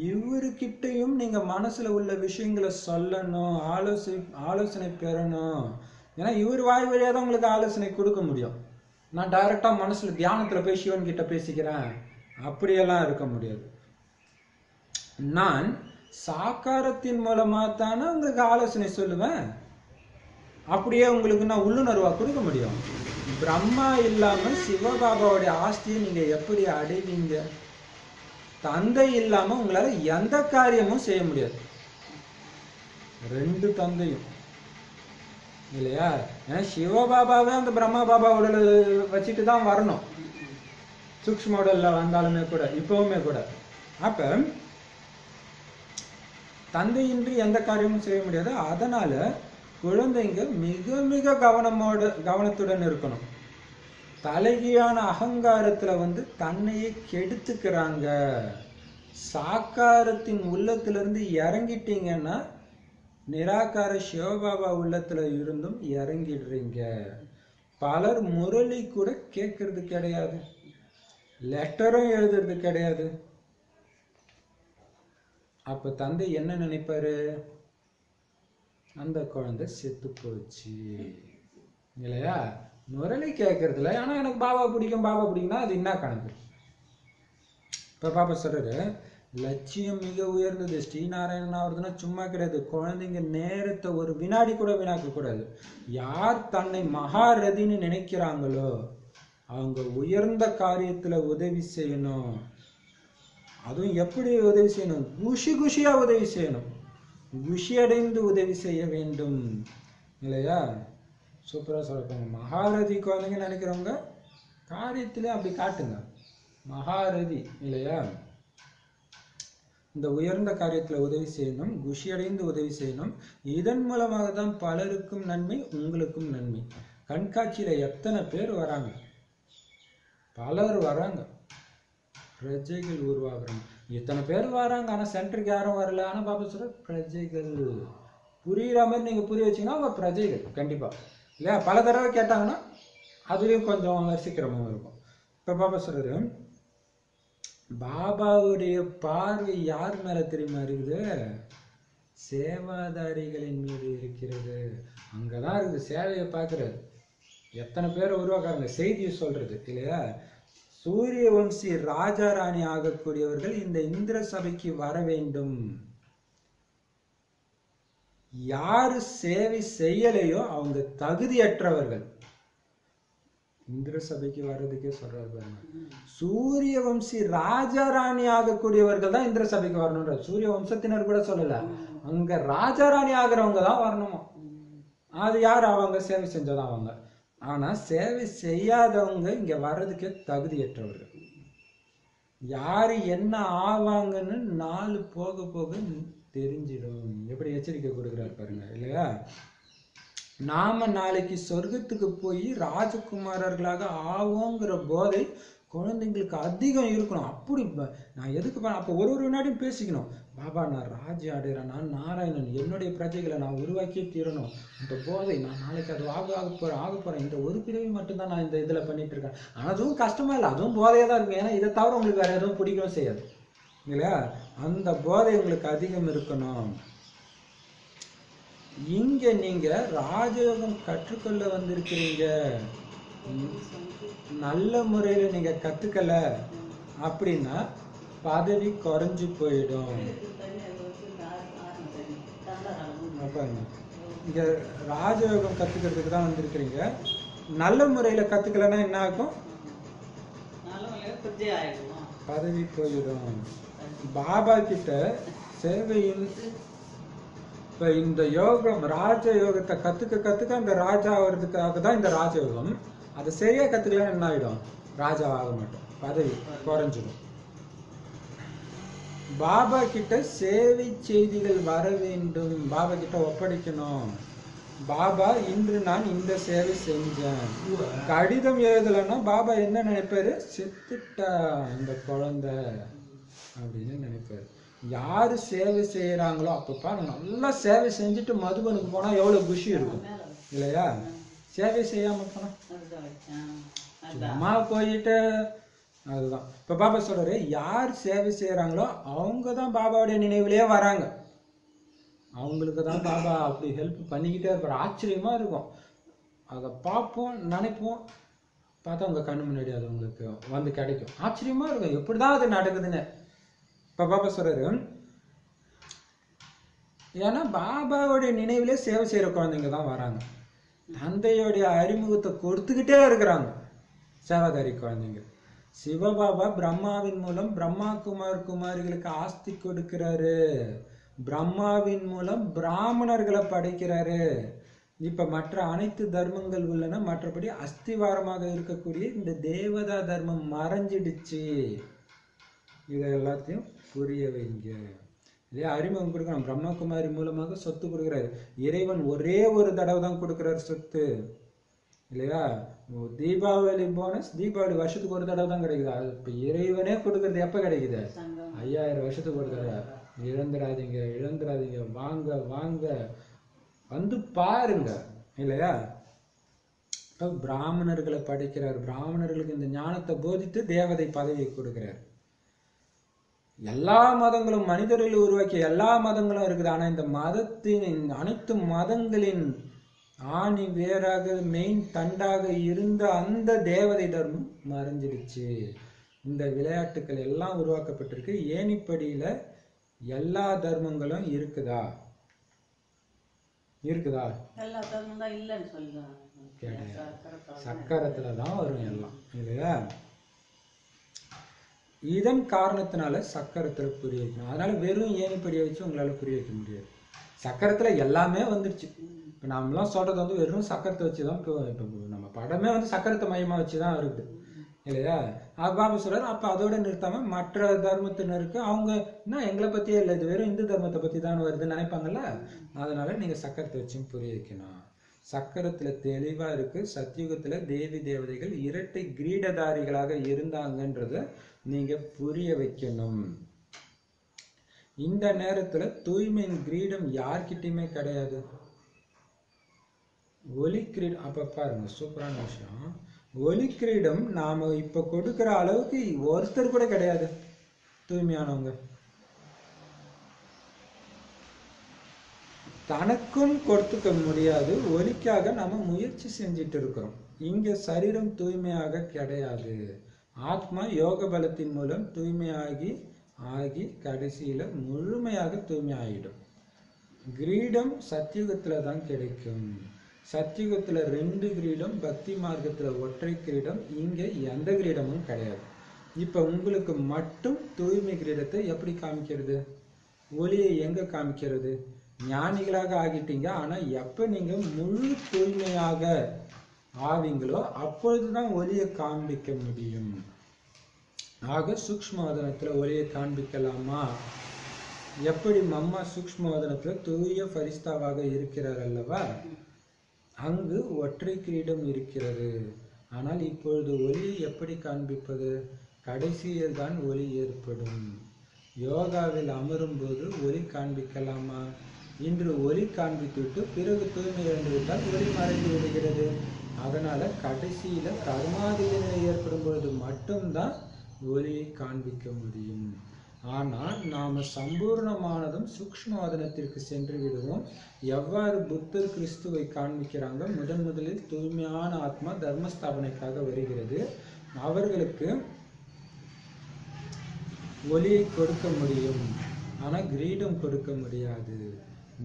Speaker 1: இவருக்கிட்டையும் நீங்க மனசுல உள்ள விஷயங்களை சொல்லணும், ஆலோசனை பெறணும். ஏன்னா இவர் வாய் வழியா தான் உங்களுக்கு ஆலோசனை கொடுக்க முடியும். நான் டைரக்டா மனசுல தியானத்துல போய் சிவன் கிட்ட பேசிக்கிறேன் அப்படியெல்லாம் இருக்க முடியாது. நான் சாக்காரத்தின் மூலமா தானே உங்களுக்கு ஆலோசனை சொல்லுவேன். அப்படியே உங்களுக்கு நான் உள்ளுணர்வா கொடுக்க முடியும். பிரம்மா இல்லாம சிவபாபாவுடைய ஆஸ்தியை நீங்க எப்படி அடைவீங்க? தந்தை இல்லாம உங்களால எந்த காரியமும் செய்ய முடியாது. 2 தந்தையும் இல்லையா? ஏன்னா சிவபாபாவே அந்த பிரம்மா பாபா உடல் வச்சுட்டு தான் வரணும், சூக்ஷ்ம உடல்ல வந்தாலுமே கூட, இப்பவுமே கூட. அப்ப தந்தையின்றி எந்த காரியமும் செய்ய முடியாது. அதனால குழந்தைங்க மிக மிக கவனத்துடன் இருக்கணும். தலைகீழான அகங்காரத்துல தன்னையே கெடுத்துக்கிறாங்க. சாக்காரத்தின் உள்ளத்திலிருந்து இறங்கிட்டீங்கன்னா நிராகார சிவபாபா உள்ளத்துல இருந்தும் இறங்கிடுறீங்க. பலர் முரளி கூட கேட்கறது கிடையாது, லெட்டரும் எழுதுறது கிடையாது. அப்ப தந்தை என்ன நினைப்பாரு? அந்த குழந்தை செத்து போச்சு இல்லையா? முரளி கேட்கறதுல ஆனா எனக்கு பாபா பிடிக்கும் பாபா பிடிக்கும்னா அது என்ன கணக்கு? இப்ப பாபா சொல்றாரு, லட்சியம் மிக உயர்ந்தது. ஸ்ரீநாராயணன் ஆகுறதுன்னா சும்மா கிடையாது. குழந்தைங்க நேரத்தை ஒரு வினாடி கூட வீணாக்க கூடாது. யார் தன்னை மகாரதின்னு நினைக்கிறாங்களோ அவங்க உயர்ந்த காரியத்துல உதவி செய்யணும். அதுவும் எப்படி உதவி செய்யணும்? குஷியா உதவி செய்யணும், குஷி அடைந்து உதவி செய்ய வேண்டும் இல்லையா? சூப்பரா சொல்லுவாங்க. மகாரதி குழந்தைங்க நினைக்கிறவங்க காரியத்திலே அப்படி காட்டுங்க, மகாரதி இல்லையா? இந்த உயர்ந்த காரியத்துல உதவி செய்யணும், குஷி அடைந்து உதவி செய்யணும். இதன் மூலமாக தான் பலருக்கும் நன்மை, உங்களுக்கும் நன்மை. கண்காட்சியில எத்தனை பேர் வராங்க, பலர் வராங்க, பிரஜைகள் உருவாகுறாங்க. இத்தனை பேர் வராங்க, ஆனா சென்டருக்கு யாரும் வரல. ஆனா பாபா சொல்ற பிரஜைகள் புரியுற மாதிரி நீங்க புரிய வச்சீங்கன்னா அவங்க பிரஜைகள் கண்டிப்பா இல்லையா? பல தடவை கேட்டாங்கன்னா அதுலயும் கொஞ்சம் சீக்கிரமும் இருக்கும். இப்ப பாபா சொல்றாரு, பாபாவுடைய பார்வை யார் மேல தெரியுமா இருக்குது? சேவாதாரிகளின் மீது இருக்கிறது. அங்கதான் இருக்குது, சேவையை பார்க்கறது. எத்தனை பேரை உருவாக்குறாங்க, செய்தியை சொல்றது இல்லையா? சூரிய வம்சி ராஜா ராணி ஆகக்கூடியவர்கள் இந்த இந்திர சபைக்கு வர வேண்டும். யாரு சேவை செய்யலையோ அவங்க தகுதியற்றவர்கள். இந்திர சபைக்கு வர்றதுக்கே சொல்றாரு பாருங்க. சூரிய வம்சி ராஜா ராணி ஆகக்கூடியவர்கள் தான் இந்திர சபைக்கு வரணும்ன்ற. சூரிய வம்சத்தினர் கூட சொல்லல, அங்க ராஜா ராணி ஆகிறவங்க தான் வரணுமா. அது யார்? அவங்க சேவை செஞ்சதான் அவங்க. ஆனா சேவை செய்யாதவங்க இங்க வர்றதுக்கே தகுதியற்றவர்கள். யாரு என்ன ஆவாங்கன்னு நாள் போக போக தெரிஞ்சிடும். எப்படி எச்சரிக்கை கொடுக்குறாரு பாருங்க இல்லையா? நாம நாளைக்கு சொர்க்கத்துக்கு போய் ராஜகுமாரர்களாக ஆவோங்கிற போதை குழந்தைங்களுக்கு அதிகம் இருக்கணும். அப்படி நான் எதுக்கு அப்போ ஒரு வினாடியும் பேசிக்கணும், பாபா நான் ராஜ்யம் அடைகிறேன், நான் நாராயணன், என்னுடைய பிரஜைகளை நான் உருவாக்கியே தீரணும். அந்த போதை நான் நாளைக்கு அது ஆக போறேன். இந்த ஒரு பிரிவு மட்டும்தான் நான் இந்த இதுல பண்ணிட்டு இருக்கேன். அதுவும் கஷ்டமா இல்லை, அதுவும் போதையா தான் இருக்கும். ஏன்னா இதை தவிர உங்களுக்கு வேற எதுவும் பிடிக்கவும் செய்யாது இல்லையா? அந்த போதை உங்களுக்கு அதிகம் இருக்கணும். இங்க நீங்க ராஜயோகம் கற்றுக்கொள்ள வந்திருக்கிறீங்க, நல்ல முறையில நீங்க கத்துக்கல அப்படின்னா பதவி குறைஞ்சு போயிடும். இங்க ராஜயோகம் கத்துக்கிறதுக்கு தான் வந்திருக்கிறீங்க, நல்ல முறையில கத்துக்கலன்னா என்ன ஆகும்? பதவி போயிடும். பாபா கிட்ட சேவையின் இப்ப இந்த யோகம் ராஜ யோகத்தை கத்துக்க அந்த ராஜா ஆகிறதுக்காக தான் இந்த ராஜயோகம். அதை சரியா கத்துக்கலாம் என்ன ஆயிடும்? ராஜா ஆக மாட்டோம், பதவி குறைஞ்சிடும். பாபா கிட்ட சேவை செய்திகள் வர வேண்டும், பாபா கிட்ட ஒப்படைக்கணும். பாபா இன்று நான் இந்த சேவை செஞ்சேன். கடிதம் எழுதலைன்னா பாபா என்ன நினைப்பாரு? செத்துட்டா இந்த குழந்தை அப்படின்னு நினைப்பாரு. யாரு சேவை செய்யறாங்களோ அப்ப பாருங்க, நல்லா சேவை செஞ்சுட்டு மதுபனுக்கு போனா எவ்வளவு குஷி இருக்கும் இல்லையா? சேவை செய்யாம போனா சும்மா போயிட்டு அதுதான். இப்ப பாபா சொல்றாரு, யார் சேவை செய்யறாங்களோ அவங்கதான் பாபாவுடைய நினைவுலயே வராங்க. அவங்களுக்கு தான் பாபா அப்படி ஹெல்ப் பண்ணிக்கிட்டே இருப்பார். ஆச்சரியமா இருக்கும். அதை பார்ப்போம், நினைப்போம், பார்த்தா உங்க கண்ணு முன்னாடி அது உங்களுக்கு வந்து கிடைக்கும். ஆச்சரியமா இருக்கும், எப்படிதான் அது நடக்குதுன்னு. இப்ப பாபா சொல்றாரு, ஏன்னா பாபாவுடைய நினைவுலே சேவை செய்யற குழந்தைங்க தான் வராங்க. தந்தையோடைய அறிமுகத்தை கொடுத்துக்கிட்டே இருக்கிறாங்க சேவாதாரி குழந்தைங்க. சிவபாபா பிரம்மாவின் மூலம் பிரம்மா குமாரிகளுக்கு ஆஸ்தி கொடுக்கிறாரு. பிரம்மாவின் மூலம் பிராமணர்களை படைக்கிறாரு. இப்ப மற்ற அனைத்து தர்மங்கள் உள்ளன, மற்றபடி அஸ்திவாரமாக இருக்கக்கூடிய இந்த தேவதா தர்மம் மறைஞ்சிடுச்சு. இதை எல்லாத்தையும் புரிய வைங்க. இதே அறிமுகம் கொடுக்கணும். பிரம்மகுமாரி மூலமாக சொத்து கொடுக்கிறாரு. இறைவன் ஒரே ஒரு தடவை தான் கொடுக்கிறாரு சொத்து இல்லையா? தீபாவளி போனஸ் தீபாவளி வருஷத்துக்கு ஒரு தடவை தான் கிடைக்குது. அது இப்ப இறைவனே கொடுக்கறது எப்ப கிடைக்குது? 5000 வருஷத்துக்கு ஒரு தடவை. இழந்துடாதீங்க, இழந்துடாதீங்க, வாங்க வாங்க வந்து பாருங்க இல்லையா? பிராமணர்களை படைக்கிறார். பிராமணர்களுக்கு இந்த ஞானத்தை போதித்து தேவதை பதவியை கொடுக்கிறார். எல்லா மதங்களும் மனிதர்கள் உருவாக்கிய எல்லா மதங்களும் இருக்குது. ஆனா இந்த மதத்தின் அனைத்து மதங்களின் ஆணி வேறாக மெயின் தண்டாக இருந்த அந்த தேவதை தர்மம் மறைஞ்சிடுச்சு. இந்த விளையாட்டுக்கள் எல்லாம் உருவாக்கப்பட்டிருக்கு. ஏணிப்படியில எல்லா தர்மங்களும் இருக்குதா? இருக்குதா? சக்கரத்துலதான் வரும் எல்லாம் இல்லையா? இதன் காரணத்தினால சக்கரத்துல புரிய வைக்கணும். அதனால வெறும் ஏணிப்படியை வச்சு உங்களால புரிய வைக்க முடியாது. சக்கரத்துல எல்லாமே வந்துருச்சு. இப்ப நாமெல்லாம் சொல்றது வந்து வெறும் சக்கரத்தை வச்சுதான். இப்ப நம்ம படமே வந்து சக்கரத்தை மையமா வச்சுதான் இருக்குது இல்லையா? பாபா சொல்றாரு, அப்ப அதோட நிறுத்தாம மற்ற தர்மத்தினருக்கு அவங்க என்ன எங்களை பத்தியே இல்லை, இது வெறும் இந்து தர்மத்தை பத்தி தான் வருதுன்னு நினைப்பாங்கல்ல. அதனால நீங்க சக்கரத்தை வச்சும் புரிய வைக்கணும். சக்கரத்துல தெளிவா இருக்கு. சத்தியுகத்துல தேவி தேவதைகள் இரட்டை கிரீடதாரிகளாக இருந்தாங்கன்றத நீங்க புரிய வைக்கணும். இந்த நேரத்துல தூய்மையின் கிரீடம் யார்கிட்டயுமே கிடையாது. ஒலி கிரீடம் அப்ப பாருங்க, சூப்பரான விஷயம். ஒலி கிரீடம் நாம இப்ப கொடுக்கிற அளவுக்கு ஒருத்தர் கூட கிடையாது தூய்மையானவங்க. தனக்கும் கொடுத்துக்க முடியாது. ஒலிக்காக நம்ம முயற்சி செஞ்சிட்டு இருக்கிறோம். இங்க சரீரம் தூய்மையாக கிடையாது. ஆத்மா யோக பலத்தின் மூலம் தூய்மையாகி கடைசியில முழுமையாக தூய்மை ஆகிடும். கிரீடம் சத்தியுகத்துல தான் கிடைக்கும். சத்தியுகத்துல 2 கிரீடம், பக்தி மார்க்கத்துல ஒற்றை கிரீடம். இங்க எந்த கிரீடமும் கிடையாது. இப்ப உங்களுக்கு மட்டும் தூய்மை கிரீடத்தை எப்படி காமிக்கிறது? ஒளியை எங்க காமிக்கிறது? ஞானிகளாக ஆகிட்டீங்க. ஆனா எப்ப நீங்க முழு தூய்மையாக ஆவீங்களோ அப்பொழுதுதான் ஒளியை காண்பிக்க முடியும். ஆக சூக்ஷ்மவதனத்துல ஒளியை காண்பிக்கலாமா? எப்படி மம்மா சூக்ஷ்மவதனத்துல தூய பரிஸ்தாவாக இருக்கிறார் அல்லவா? அங்கு ஒற்றை கிரீடம் இருக்கிறது. ஆனால் இப்பொழுது ஒளியை எப்படி காண்பிப்பது? கடைசியில் தான் ஒளி ஏற்படும். யோகாவில் அமரும் போது ஒளி காண்பிக்கலாமா? இன்று ஒளி காண்பித்துவிட்டு பிறகு தூய்மை இழந்துவிட்டால் ஒளி மறைந்து விடுகிறது. அதனால கடைசியில கர்மாதிக நிலை ஏற்படும் பொழுது மட்டும்தான் ஒளியை காண்பிக்க முடியும். ஆனால் நாம சம்பூர்ணமானதும் சூக்ஷ்மவதனத்திற்கு சென்று விடுவோம். எவ்வாறு புத்தர் கிறிஸ்துவை காண்பிக்கிறாங்க? முதலில் தூய்மையான ஆத்மா தர்மஸ்தாபனைக்காக வருகிறது. அவர்களுக்கு ஒளியை கொடுக்க முடியும், ஆனா கிரீடம் கொடுக்க முடியாது.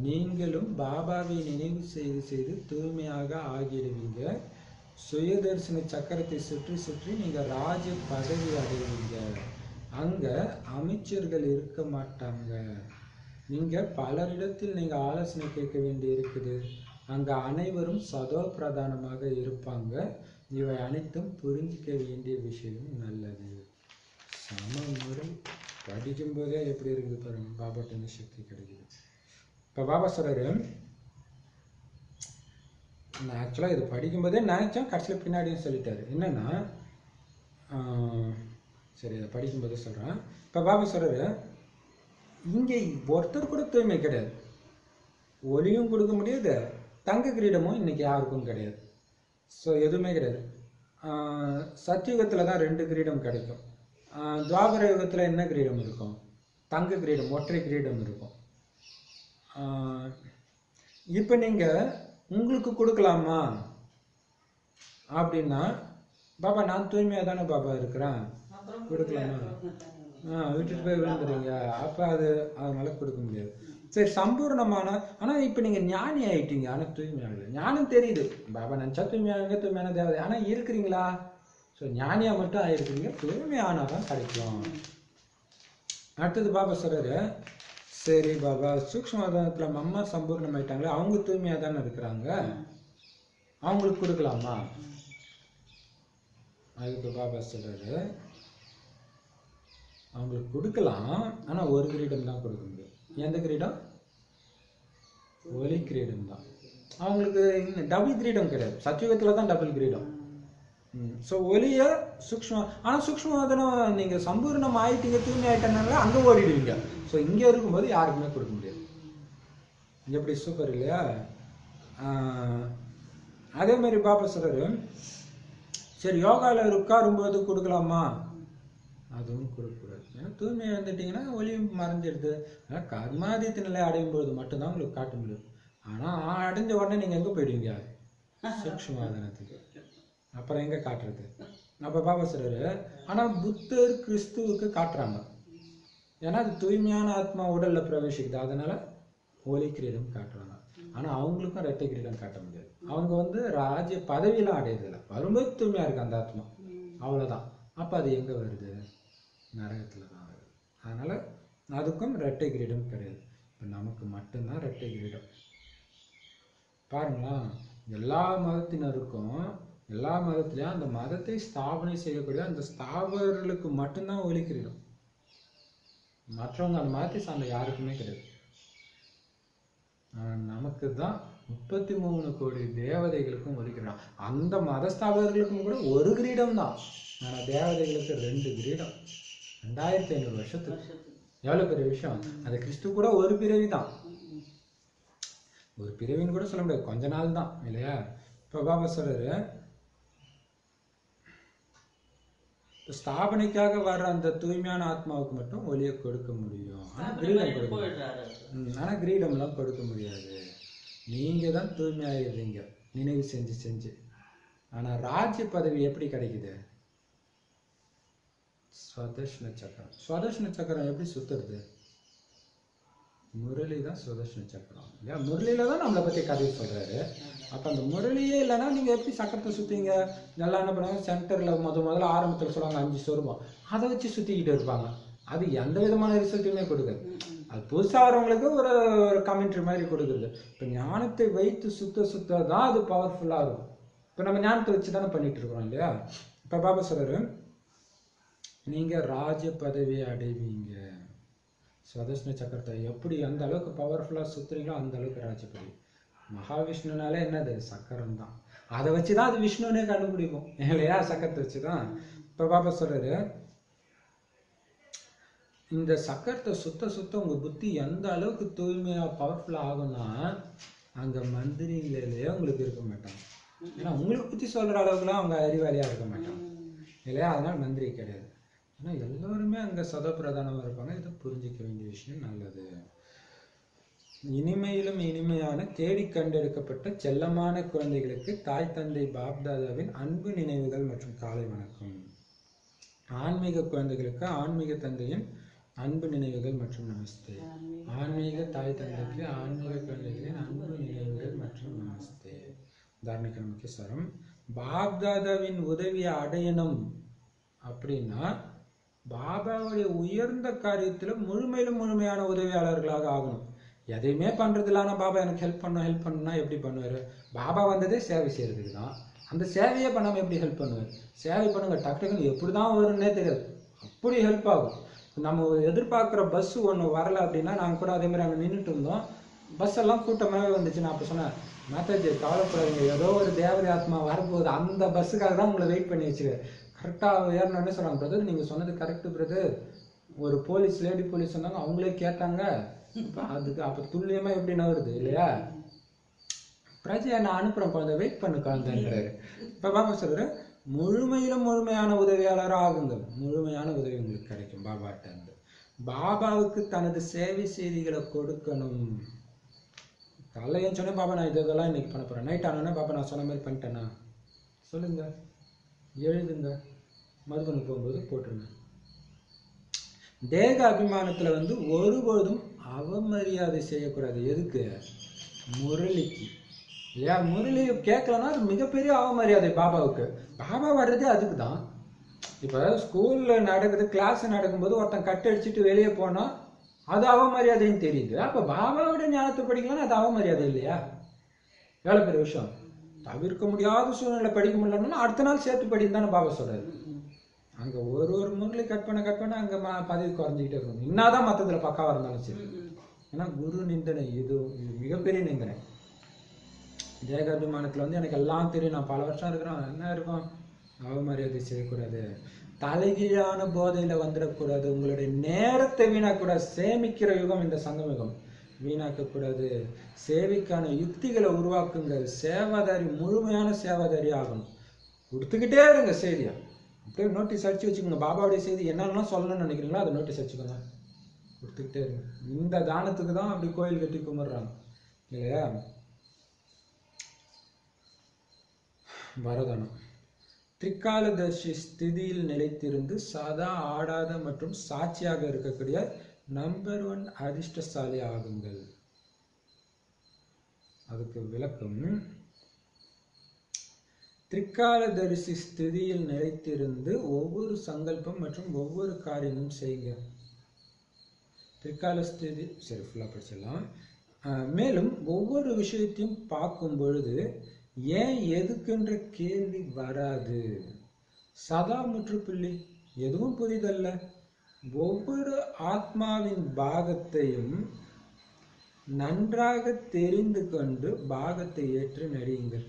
Speaker 1: நீங்களும் பாபாவை நினைவு செய்து தூய்மையாக ஆகிடுவீங்க. சுயதர்சன சக்கரத்தை சுற்றி சுற்றி நீங்க ராஜ பதவி அடைவீங்க. அங்க அமைச்சர்கள் இருக்க மாட்டாங்க. நீங்க பலரிடத்தில் நீங்க ஆலோசனை கேட்க வேண்டி இருக்குது. அங்க அனைவரும் சதோ பிரதானமாக இருப்பாங்க. இவை அனைத்தும் புரிஞ்சிக்க வேண்டிய விஷயம். நல்லது. சமமுறை படிக்கும்போதே எப்படி இருக்குது பாருங்க, பாபாட்ட இருந்து சக்தி கிடைக்குது. இப்போ பாபா சொல்றாரு, நான் ஆக்சுவலாக இது படிக்கும்போதே நினைச்சேன், கடைசியில் பின்னாடியும் சொல்லிட்டாரு. என்னன்னா சரி, இதை படிக்கும்போதே சொல்கிறேன். இப்போ பாபா சொல்றாரு, இங்கே ஒருத்தர் கூட தூய்மை கிடையாது, ஒளியும் கொடுக்க முடியாது, தங்க கிரீடமும் இன்னைக்கு யாருக்கும் கிடையாது. ஸோ எதுவுமே கிடையாது. சத்தியுகத்தில் தான் 2 கிரீடம் கிடைக்கும். துவாபர யுகத்தில் என்ன கிரீடம் இருக்கும்? தங்க கிரீடம், ஒற்றை கிரீடம் இருக்கும். இப்போ நீங்கள் உங்களுக்கு கொடுக்கலாமா அப்படின்னா, பாபா நான் தூய்மையாக தானே பாபா இருக்கிறேன், கொடுக்கலாமா? விட்டுட்டு போய் விழுந்துறீங்க, அப்போ அதனால கொடுக்க முடியாது. சரி, சம்பூர்ணமான, ஆனால் இப்போ நீங்கள் ஞானி ஆகிட்டீங்க, ஆனால் தூய்மையாகல. ஞானம் தெரியுது, பாபா நினச்சா தூய்மையாகுங்க, தூய்மையான தேவதை, ஆனால் இருக்கிறீங்களா? ஸோ ஞானியாக மட்டும் ஆகிருக்கிறீங்க, தூய்மையானால் தான் கிடைக்கும். அடுத்தது பாபா சொல்கிறாரு, சரி பாபா, சூக்ஷ்மத்தில் மம்மா சம்பூர்ணம் ஆயிட்டாங்களே, அவங்க தூய்மையாக தானே இருக்கிறாங்க, அவங்களுக்கு கொடுக்கலாமா? அதுக்கு பாபா சொல்கிறாரு, அவங்களுக்கு கொடுக்கலாம், ஆனால் ஒரு கிரீடம் தான் கொடுக்க முடியும். எந்த கிரீடம்? ஒலி கிரீடம் தான். அவங்களுக்கு டபுள் கிரீடம் கிடையாது, சத்தியுகத்தில் தான் டபுள் கிரீடம். ஸோ ஒலிய சூக்ஷ்மம், ஆனால் சூக்ஷ்மவாதனம் நீங்கள் சம்பூர்ணம் ஆயிட்டீங்க, தூய்மை ஆயிட்டனால அங்கே ஓடிடுவீங்க. ஸோ இங்கே இருக்கும்போது யாருக்குமே கொடுக்க முடியாது. எப்படி சூப்பர் இல்லையா? அதே மாதிரி பாபா சொல்றாரு, சரி யோகாவில் உட்காரும்போது கொடுக்கலாமா? அதுவும் கொடுக்கக்கூடாது. ஏன்னா தூய்மையை வந்துட்டீங்கன்னா ஒளியும் மறைஞ்சிடுது. ஆனால் கர்மாதித்த நிலை அடையும் போது மட்டும்தான் உங்களுக்கு காட்ட முடியும். ஆனால் அடைஞ்ச உடனே நீங்கள் எங்கே போயிடுவீங்க? சூக்ஷ்மவாதனத்துக்கு. அப்புறம் எங்கே காட்டுறது? அப்போ பாபா சொல்றாரு, ஆனால் புத்தர் கிறிஸ்துவுக்கு காட்டுறாங்க, ஏன்னா அது தூய்மையான ஆத்மா உடல்ல பிரவேசிக்குது, அதனால ஒலி கிரீடம் காட்டுறாங்க. ஆனால் அவங்களுக்கும் ரெட்டை கிரீடம் காட்ட முடியாது. அவங்க ராஜ்ய பதவியெல்லாம் அடையதில்லை, வரும்போது தூய்மையா இருக்கு அந்த ஆத்மா, அவ்வளோதான். அப்போ அது எங்கே வருது? நரகத்தில் தான் வருது. அதனால அதுக்கும் ரெட்டை கிரீடம் கிடையாது. இப்போ நமக்கு மட்டும்தான் ரெட்டை கிரீடம். பாருங்களா, எல்லா மதத்தினருக்கும் எல்லா மதத்திலையும் அந்த மதத்தை ஸ்தாபனை செய்யக்கூடிய அந்த ஸ்தாபகர்களுக்கு மட்டும்தான் ஒலி கிரீடம். மற்றவங்க அந்த மதத்தை சார்ந்த யாருக்குமே கிடையாது. நமக்கு தான் 33 கோடி தேவதைகளுக்கும் ஒலி கிரீடம். அந்த மதஸ்தாபகர்களுக்கும் கூட ஒரு கிரீடம் தான், ஆனால் தேவதைகளுக்கு 2 கிரீடம். 2500 வருஷத்துக்கு எவ்வளோ பெரிய விஷயம். அந்த கிறிஸ்து கூட ஒரு பிறவி தான், ஒரு பிறவின்னு கூட சொல்ல முடியாது, கொஞ்ச நாள் தான் இல்லையா? இப்போ பாபா சொல்றாரு, ஸ்தாபனைக்காக வர்ற அந்த தூய்மையான ஆத்மாவுக்கு மட்டும் ஒலியை கொடுக்க முடியும், ஆனால் கிரீடம் ஆனால் கிரீடம்லாம் கொடுக்க முடியாது. நீங்கள் தான் தூய்மையாகிடுறீங்க நினைவு செஞ்சு செஞ்சு. ஆனால் ராஜ்ய பதவி எப்படி கிடைக்குது? ஸ்வதர்ஷன சக்கரம். ஸ்வதர்ஷன சக்கரம் எப்படி சுத்துறது? முரளி தான் சுதர்ஷன சக்கரம் இல்லையா? முரளியில தான் நம்மளை பற்றி கதை சொல்றாரு. அப்போ அந்த முரளியே இல்லைன்னா நீங்கள் எப்படி சக்கரத்தை சுற்றிங்க? நல்லா என்ன பண்ணுவாங்க, சென்டரில் முதல்ல ஆரம்பத்தில் சொல்லுவாங்க 5 சொருபம், அதை வச்சு சுற்றிக்கிட்டு இருப்பாங்க. அது எந்த விதமான ரிசல்ட்டுமே கொடுக்குது. அது புதுசாக வரவங்களுக்கு ஒரு கமெண்ட்ரி மாதிரி கொடுக்குறது. இப்போ ஞானத்தை வைத்து சுத்த தான் அது பவர்ஃபுல்லாக இருக்கும். இப்போ நம்ம ஞானத்தை வச்சு தானே பண்ணிட்டு இருக்கிறோம் இல்லையா? இப்போ பாபா சொல்றாரு, நீங்கள் ராஜ பதவியை அடைவீங்க. சுதர்ஷன சக்கரத்தை எப்படி அந்த அளவுக்கு பவர்ஃபுல்லாக சுற்றுறீங்களோ அந்த அளவுக்கு ராஜ பதவி. மகாவிஷ்ணுனாலே என்னது? சக்கரம் தான். அதை வச்சு தான் அது விஷ்ணுனே கண்டுபிடிக்கும் இல்லையா? சக்கரத்தை வச்சு தான். இப்போ பாபா சொல்றாரு, இந்த சக்கரத்தை சுத்த உங்கள் புத்தி எந்த அளவுக்கு தூய்மையாக பவர்ஃபுல்லாக ஆகும்னா, அங்கே மந்திரிகளிலேயே உங்களுக்கு இருக்க மாட்டாங்க. ஏன்னா உங்களுக்கு புத்தி சொல்கிற அளவுக்குலாம் அவங்க அறிவாளியாக இருக்க மாட்டாங்க இல்லையா? அதனால் மந்திரி கிடையாது. ஆனால் எல்லோருமே அங்கே சதப்பிரதானமாக இருப்பாங்க. இதை புரிஞ்சிக்க வேண்டிய விஷயம். நல்லது. இனிமையிலும் இனிமையான தேடி கண்டெடுக்கப்பட்ட செல்லமான குழந்தைகளுக்கு தாய் தந்தை பாப்தாதாவின் அன்பு நினைவுகள் மற்றும் காலை வணக்கம். ஆன்மீக குழந்தைகளுக்கு ஆன்மீக தந்தையின் அன்பு நினைவுகள் மற்றும் நமஸ்தே. ஆன்மீக தாய் தந்தைக்கு ஆன்மீக குழந்தைகளின் அன்பு நினைவுகள் மற்றும் நமஸ்தே. தார்மிக நமக்கு சாரம். பாப்தாதாவின் உதவியை அடையணும் அப்படின்னா பாபாவுடைய உயர்ந்த காரியத்தில் முழுமையிலும் முழுமையான உதவியாளர்களாக ஆகணும். எதையுமே பண்றதில்ல, ஆனால் பாபா எனக்கு ஹெல்ப் பண்ணுன்னா எப்படி பண்ணுவார்? பாபா வந்ததே சேவை செய்யறதுக்கு தான். அந்த சேவையே பண்ணாமல் எப்படி ஹெல்ப் பண்ணுவார்? சேவை பண்ணுங்க, டக்குன்னு எப்படி தான் வரும்னே தெரியாது, அப்படி ஹெல்ப் ஆகும். நம்ம எதிர்பார்க்குற பஸ் ஒன்று வரலை அப்படின்னா நாங்கள் கூட அதே மாதிரி அங்கே நின்றுட்டு இருந்தோம். பஸ் எல்லாம் கூட்டமாகவே வந்துச்சு. நான் அப்போ சொன்னேன், மாதாஜி கவலைப்படாதீங்க, ஏதோ ஒரு தேவதை ஆத்மா வரப்போகுது, அந்த பஸ்ஸுக்காக தான் உங்களை வெயிட் பண்ணி வச்சுருக்கேன். கரெக்டாக ஏறினோடனே சொல்கிறாங்க, பிரதர் நீங்கள் சொன்னது கரெக்டு பிரதர். ஒரு போலீஸ், லேடி போலீஸ் சொன்னாங்க, அவங்களே கேட்டாங்க. அதுக்கு அப்போ துல்லியமாக எப்படி நகருது இல்லையா? பிரஜையை நான் அனுப்புகிறேன், குழந்தை வெயிட் பண்ணு குழந்தைங்கிறாரு. இப்போ பாபா சொல்கிறார், முழுமையிலும் முழுமையான உதவியாளராக ஆகுங்கள், முழுமையான உதவி உங்களுக்கு கிடைக்கும் பாபாட்ட இருந்து. பாபாவுக்கு தனது சேவை செய்திகளை கொடுக்கணும். காலைல ஏன் சொன்னேன், பாபா நான் இதெல்லாம் இன்னைக்கு பண்ண போகிறேன், நைட் ஆனோடனே பாபா நான் சொன்ன மாதிரி பண்ணிட்டேன்னா சொல்லுங்க, எழுதுங்க, மதுபனுக்கு போகும்போது போட்டுருங்க. தேக அபிமானத்தில் வந்து ஒருபோதும் அவமரியாதை செய்யக்கூடாது. எதுக்கு? முரளிக்கு இல்லையா? முரளி கேட்கலன்னா அது மிகப்பெரிய அவமரியாதை பாபாவுக்கு. பாபா வர்றதே அதுக்கு தான். இப்போ ஸ்கூலில் நடக்குது, கிளாஸ் நடக்கும்போது ஒருத்தன் கட்டு அடிச்சுட்டு வெளியே போனால் அது அவமரியாதைன்னு தெரியுது. அப்போ பாபாவோட ஞானத்தை படிக்கலாம்னா அது அவமரியாதை இல்லையா? எவ்வளோ பெரிய விஷயம். தவிர்க்க முடியாத சூழ்நிலை படிக்க முடியலன்னா அடுத்த நாள் சேர்த்து படின்னு தானே பாபா சொல்றாரு. அங்கே ஒரு முரளி கட் பண்ண அங்கே பதவி குறைஞ்சிக்கிட்டே இருக்கும். இன்னாதான் மற்றதில் பக்காவாக இருந்தாலும் சரி. ஏன்னா குரு நிந்தனை இது மிகப்பெரிய நிந்தனை. தேகாபிமானத்தில் வந்து எனக்கு எல்லாம் தெரியும், நான் பல வருஷம் இருக்கிறேன், என்ன இருக்கும், அவமரியாதை செய்யக்கூடாது, தலைகீழான போதையில் வந்துடக்கூடாது, உங்களுடைய நேரத்தை வீணாக்கக்கூடாது. சேமிக்கிற யுகம் இந்த சங்கம் யுகம், வீணாக்கக்கூடாது. சேவைக்கான யுக்திகளை உருவாக்குங்கள். சேவாதாரி முழுமையான சேவாதாரி ஆகணும். கொடுத்துக்கிட்டே இருங்க செய்தியா. அப்படியே நோட்டீஸ் அடிச்சு வச்சுக்கோங்க. பாபாவுடைய செய்தி என்னெல்லாம் சொல்லணும்னு நினைக்கிறீங்களோ அதை நோட்டீஸ் அடிச்சுக்கோங்க, கொடுத்துக்கிட்டே இருங்க. இந்த தானத்துக்கு தான் அப்படி கோயில் கட்டி கும்பிட்றாங்க இல்லையா? வரதானம். திரிகாலதர்ஷி ஸ்திதியில் நிலைத்திருந்து சதா ஆடாத மற்றும் சாட்சியாக இருக்கக்கூடிய நம்பர் 1 அதிர்ஷ்டசாலி ஆகுங்கள். அதுக்கு விளக்கம், திரிகாலதரிசி ஸ்திதியில் நிலைத்திருந்து ஒவ்வொரு சங்கல்பம் மற்றும் ஒவ்வொரு காரியமும் செய்யுங்க. திரிகால ஸ்திதி சரி ஃபுல்லாக படிச்சிடலாம். மேலும் ஒவ்வொரு விஷயத்தையும் பார்க்கும் பொழுது ஏன் எதுக்குன்ற கேள்வி வராது. சதா முற்றுப்புள்ளி, எதுவும் புரிதல்ல. ஒவ்வொரு ஆத்மாவின் பாகத்தையும் நன்றாக தெரிந்து கொண்டு பாகத்தை ஏற்று நடியுங்கள்.